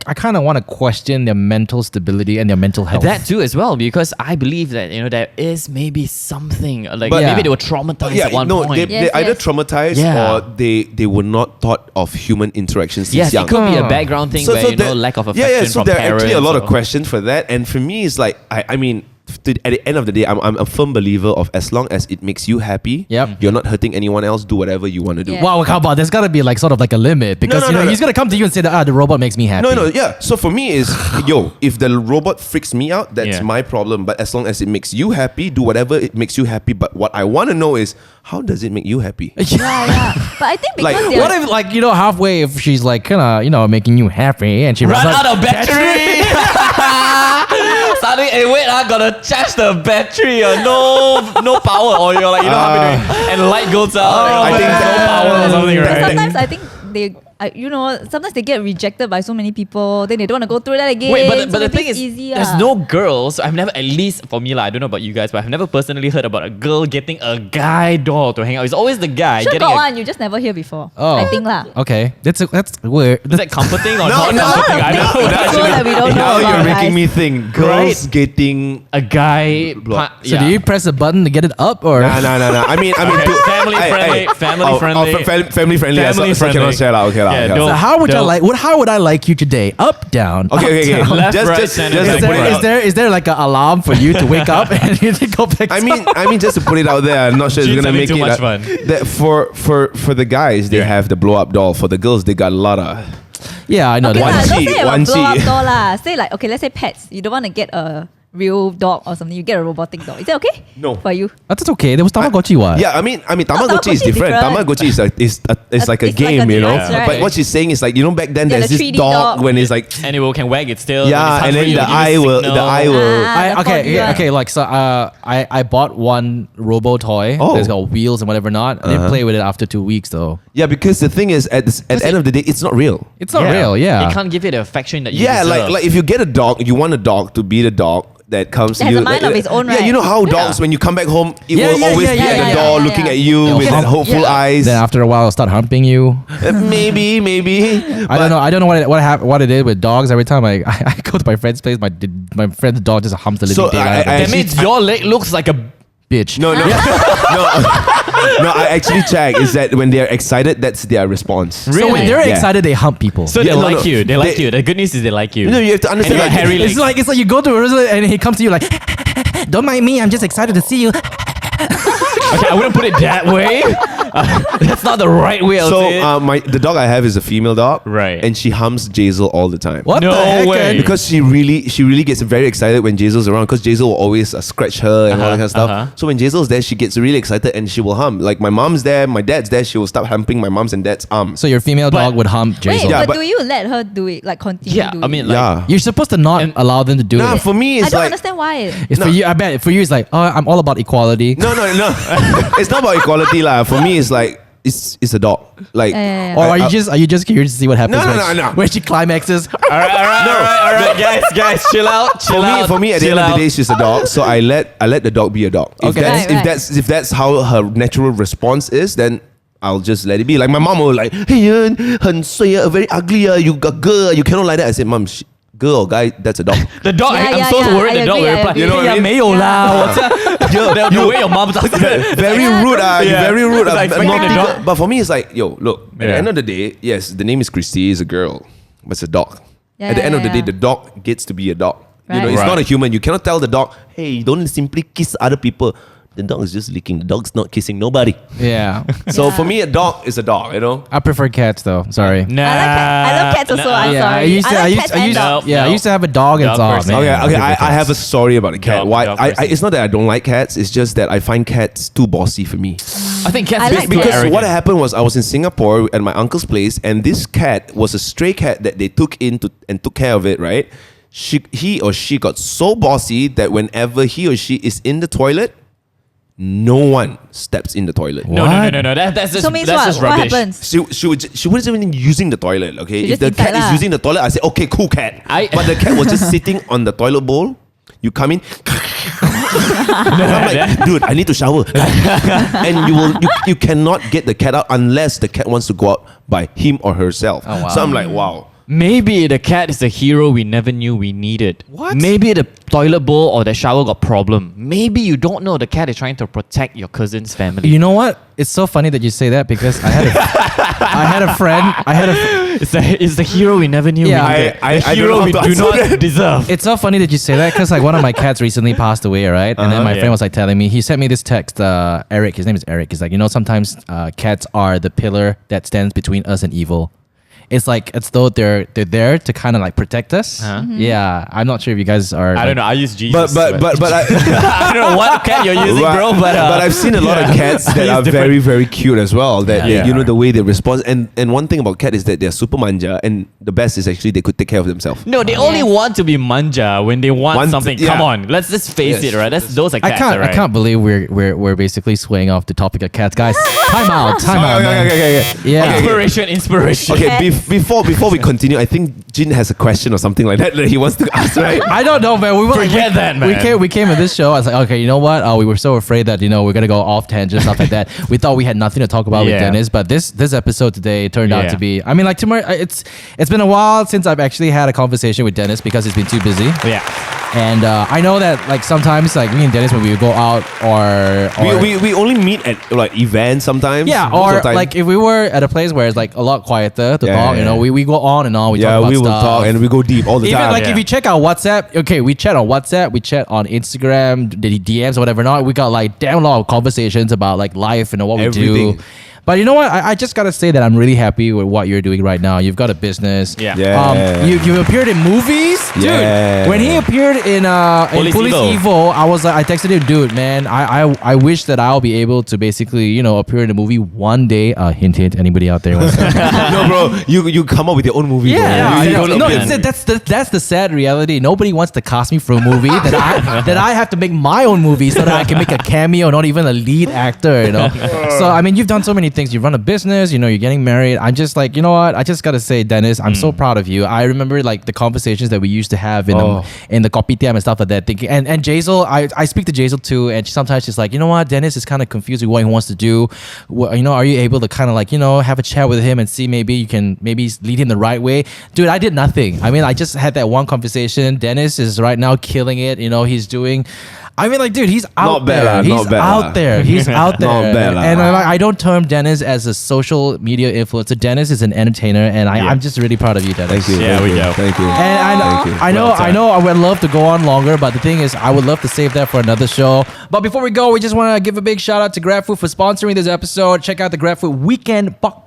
I kind of want to question their mental stability and their mental health. That too as well, because I believe that there is maybe something like But- maybe Yeah. they were traumatized at one point. they Yes, either yes. traumatized Yeah. or they were not taught of human interaction since Yes, young. it could be a background thing where lack of affection yeah, so from there are actually a parents lot of or- questions for that, and for me, it's like I mean, at the end of the day, I'm a firm believer of as long as it makes you happy, Yep. you're not hurting anyone else. Do whatever you want to do. Yeah. Wow, come on. There's got to be like sort of like a limit because no, no. he's gonna come to you and say that the robot makes me happy. No, yeah. So for me is, if the robot freaks me out, that's Yeah. my problem. But as long as it makes you happy, do whatever it makes you happy. But what I want to know is, how does it make you happy? Yeah. But I think because Like, they're What if halfway if she's like kind of making you happy and she Run runs out of battery! Suddenly, hey, wait, I gotta charge the battery. No power, or you're like, how we doing? And light goes out. I think no power or something, But right? sometimes I think they, sometimes they get rejected by so many people. Then they don't want to go through that again. Wait, So but the maybe thing it's is, easy, there's ah. no girls. I've never, at least for me, I don't know about you guys, but I've never personally heard about a girl getting a guy doll to hang out. It's always the guy Sure getting got a. one, you just never hear before. Oh. I think lah. Okay, that's weird. Is that comforting or not no. comforting? I don't know. That's all that we don't know Now about, you're making guys. me think. Girls getting. A guy. So do you press a button to get it up or? No. I mean, Okay, to- family friendly, family friendly. family friendly. Yeah, Family so cannot friendly. share lah. Okay lah. Yeah, okay don't- lah. So how would I like you today? Up, down. Okay. up, down. Left, right, Just center, to back. put it out. Is there like an alarm for you to wake up and you go back? I mean, just to put it out there, I'm not sure it's Jeans gonna having make too it. much fun. That for the guys, they have the blow up doll. For the girls, they got a lot of. Yeah, I know Okay, that. lah, don't Onesie, say about blow up onesie. doll lah. Say like, okay, let's say pets. You don't want to get a real dog or something. You get a robotic dog. Is that okay? No. For you? That's okay. There was Tamagotchi what? Yeah, I mean, Tamagotchi is Tamagotchi is different. different. Tamagotchi is like a It's like game, a you know. device, right? But what she's saying is like, back then Yeah, there's the this 3D dog dog. when it's like, And it can wag its tail. yeah, and then the eye will. Ah, the 4D one. Okay. Like so, I bought one Robo toy. Oh. That's got wheels and whatever not. I didn't play with it after 2 weeks though. Yeah, because the thing is, at the end of the day, it's not real. It's not real. Yeah. It can't give it the affection that you Yeah, deserve. like if you get a dog, you want a dog to be the dog that comes That to has you. a mind of its own, Yeah, you right? know how dogs, when you come back home, it Yeah, will yeah, always yeah, be yeah, at the yeah, door yeah, looking yeah. at you Yeah, with some- hopeful eyes. Then after a while, I'll start humping you. Maybe. I don't know what it is with dogs. Every time I go to my friend's place, my friend's dog just humps the living So thing out of I the that means your leg looks like a. bitch. No. No, I actually check. Is that when they're excited, that's their response. So when Really? they're Yeah. excited, they hump people. So Yeah, they no, like no. you. They like They- you. The good news is they like you. No, you have to understand. And Like, you're hairy it's like you go to a restaurant and he comes to you like, don't mind me, I'm just excited to see you. Okay, I wouldn't put it that way. That's not the right way. I'll say it. so the dog I have is a female dog, Right. And she humps Jazel all the time. What No the heck? way. man? Because she really gets very excited when Jazel's around. Because Jazel will always scratch her and all that kind of stuff. So when Jazel's there, she gets really excited and she will hum. Like my mom's there, my dad's there, she will start humping my mom's and dad's arms. So your female But- dog would hump Wait, Jazel. Yeah, but but- do you let her do it? Like continue Yeah, doing I mean, it? like, Yeah. You're supposed to not And- allow them to do Nah, it. for me I it's don't like understand why. It's for you. I bet for you it's like, oh, I'm all about equality. no. It's not about equality lah. For me, it's like it's a dog. Like Yeah. Or are you just curious to see what happens No. when she climaxes? all right, guys, chill out, for me, at the end of the day, she's a dog. So I let the dog be a dog. If Okay. that's Right. if that's how her natural response is, then I'll just let it be. Like my mom will like, hey, 很衰啊, very ugly, you got girl, you cannot like that. I said, Mom, girl or guy, that's a dog. The dog, Yeah, I'm yeah, so yeah, worried I the dog agree, will I reply. agree. You know what I mean? 没有啦，the way your mom talks. Very rude, you Yeah. very rude. It's like Not expecting the people- dog- But for me, it's like, yo, look, at the Yeah. end of the day, yes, the name is Christy, is a girl, but it's a dog. Yeah, At the end of the yeah, day, yeah. the dog gets to be a dog. You know, Right. it's not a Right. human. You cannot tell the dog, hey, don't simply kiss other people. The dog is just licking. The dog's not kissing nobody. Yeah. So Yeah. for me, a dog is a dog, you know? I prefer cats though. Sorry. Nah. I love cats also. I'm Yeah, sorry. I used to. like I used. cats I and used. dogs. Yeah, I No. used to have a dog and Dog it's person. man. Okay, I prefer I have a cats. story about a cat. Dog- Why? dog I, person. it's not that I don't like cats. It's just that I find cats too bossy for me. I think cats I like basically cats. Because arrogant. what happened was I was in Singapore at my uncle's place, and this cat was a stray cat that they took into and took care of it. Right? He or she got so bossy that whenever he or she is in the toilet, no one steps in the toilet. No. That's just So means that's what? just What rubbish. happens? She wasn't even using the toilet. Okay, She if just the eat cat that is lah. using the toilet, I say okay, cool cat. but the cat was just sitting on the toilet bowl. You come in. I'm like, dude, I need to shower. And you cannot get the cat out unless the cat wants to go out by him or herself. Oh, wow. So I'm like, wow. Maybe the cat is a hero we never knew we needed. What? Maybe the toilet bowl or the shower got problem. Maybe you don't know the cat is trying to protect your cousin's family. You know what? It's so funny that you say that because I had a friend. It's the hero we never knew Yeah. we needed. I the don't hero know we how to do answer not that. deserve. It's so funny that you say that because like one of my cats recently passed away, right? And then my Yeah. friend was like telling me, he sent me this text. Eric, his name is Eric. He's like, sometimes cats are the pillar that stands between us and evil. It's like as though they're there to kind of like protect us. Uh-huh. Yeah, I'm not sure if you guys are. I don't know. I use Jesus. But I, I don't know what cat you're using, bro. But I've seen a lot of cats that It's are different. very, very cute as well. That Yeah. you know the way they respond. And one thing about cat is that they're super manja, and the best is actually they could take care of themselves. no, they only want to be manja when they want something. yeah. Come on, let's just face Yes. it, right? Those are cats, right? I can't believe we're basically swaying off the topic of cats, guys. Time out, man. Yeah. Inspiration. Okay, before we continue, I think Jin has a question or something like that he wants to ask, right? I don't know, man. Forget that, man. We came to this show. I was like, okay, you know what? We were so afraid that we're gonna go off tangent stuff like that. We thought we had nothing to talk about with Yeah. Dennis, but this episode today turned out Yeah. to be. I mean, like tomorrow, it's been a while since I've actually had a conversation with Dennis because he's been too busy. Yeah. And I know that like sometimes like me and Dennis when we go out or We only meet at like events sometimes. yeah, Most of or the time. like if we were at a place where it's like a lot quieter to Yeah, talk, yeah, yeah. we go on and on. We talk yeah, about we will stuff. talk and we go deep all the Even time. like if Yeah. you check our WhatsApp, okay, we chat on WhatsApp, we chat on Instagram, the DMs or whatever. Not we got like damn lot of conversations about like life and what we Everything. do. But you know what? I just gotta say that I'm really happy with what you're doing right now. You've got a business. Yeah. Yeah. You appeared in movies, dude. Yeah. When he appeared in Police Police Evo. Evo, I was like, I texted him, dude, man. I wish that I'll be able to basically appear in a movie one day. Hint, hint. Anybody out there wants to? No, bro, you come up with your own movie. Yeah, bro. You I know. don't No, appear. that's the sad reality. Nobody wants to cast me for a movie that I have to make my own movie so that I can make a cameo, not even a lead actor. So I mean, you've done so many things. You run a business. You're getting married. I'm just like, you know what? I just gotta say, Dennis, I'm so proud of you. I remember like the conversations that we used to have in the kopitiam and stuff like that. Thinking and Jazel, I speak to Jazel too, and sometimes she's like, you know what? Dennis is kind of confused with what he wants to do. Are you able to kind of like have a chat with him and see maybe you can maybe lead him the right way? Dude, I did nothing. I mean, I just had that one conversation. Dennis is right now killing it. He's doing. I mean, like, dude, he's out Not bad there. lah, He's not bad out lah. there. He's out there. Not bad lah. And I don't term Dennis as a social media influencer. Dennis is an entertainer, and I'm just really proud of you, Dennis. Thank you. Yeah, thank we you, go. Thank you. And Thank you. I know, Well done. I would love to go on longer, but the thing is, I would love to save that for another show. But before we go, we just want to give a big shout out to GrabFood for sponsoring this episode. Check out the GrabFood Weekend Buck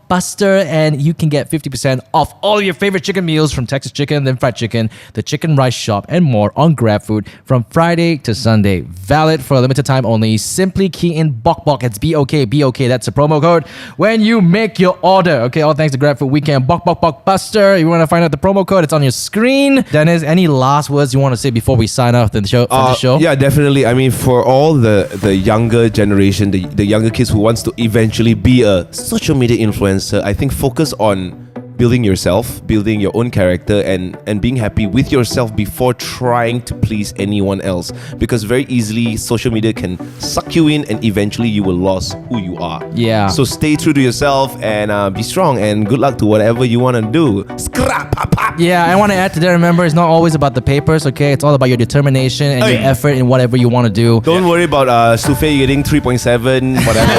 Buster, and you can get 50% off all your favorite chicken meals from Texas Chicken, then Fried Chicken, the Chicken Rice Shop, and more on GrabFood from Friday to Sunday. Valid for a limited time only. Simply key in Bok. It's BOK. That's a promo code when you make your order. Okay, all thanks to GrabFood Weekend Buck Buster. If you want to find out the promo code, it's on your screen. Dennis, any last words you want to say before we sign off the show? Yeah, definitely. I mean, for all the younger generation, the younger kids who wants to eventually be a social media influencer, I think focus on building yourself, building your own character, and being happy with yourself before trying to please anyone else. Because very easily, social media can suck you in, and eventually you will lose who you are. Yeah. So stay true to yourself and be strong. And good luck to whatever you want to do. Scrap, pop, pop. Yeah, I want to add to that. Remember, it's not always about the papers, okay? It's all about your determination and your effort in whatever you want to do. Don't worry about Sufei getting 3.7, whatever.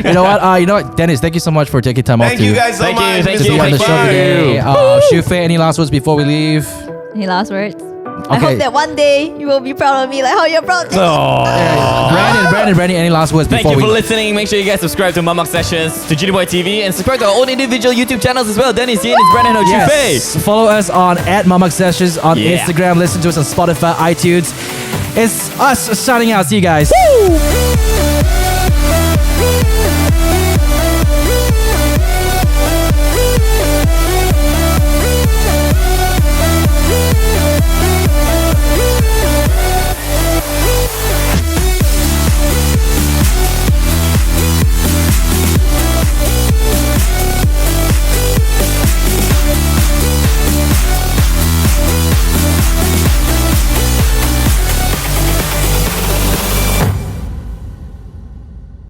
You know what, Dennis, thank you so much for taking time off Thank you guys so Thank you, much. thank to you, be on the thank show you. today. Shufei, any last words before we leave? Any last words? I Okay. hope that one day you will be proud of me like how you're proud of me. Brandon, any last words Thank before you for we listening. Make sure you guys subscribe to Mamak Sessions, to Genie Boy TV, and subscribe to our own individual YouTube channels as well. Dennis Yin, it's Brandon Ho Yes. Follow us on @Mamak Sessions on Yeah. Instagram. Listen to us on Spotify, iTunes. It's us signing out. See you guys.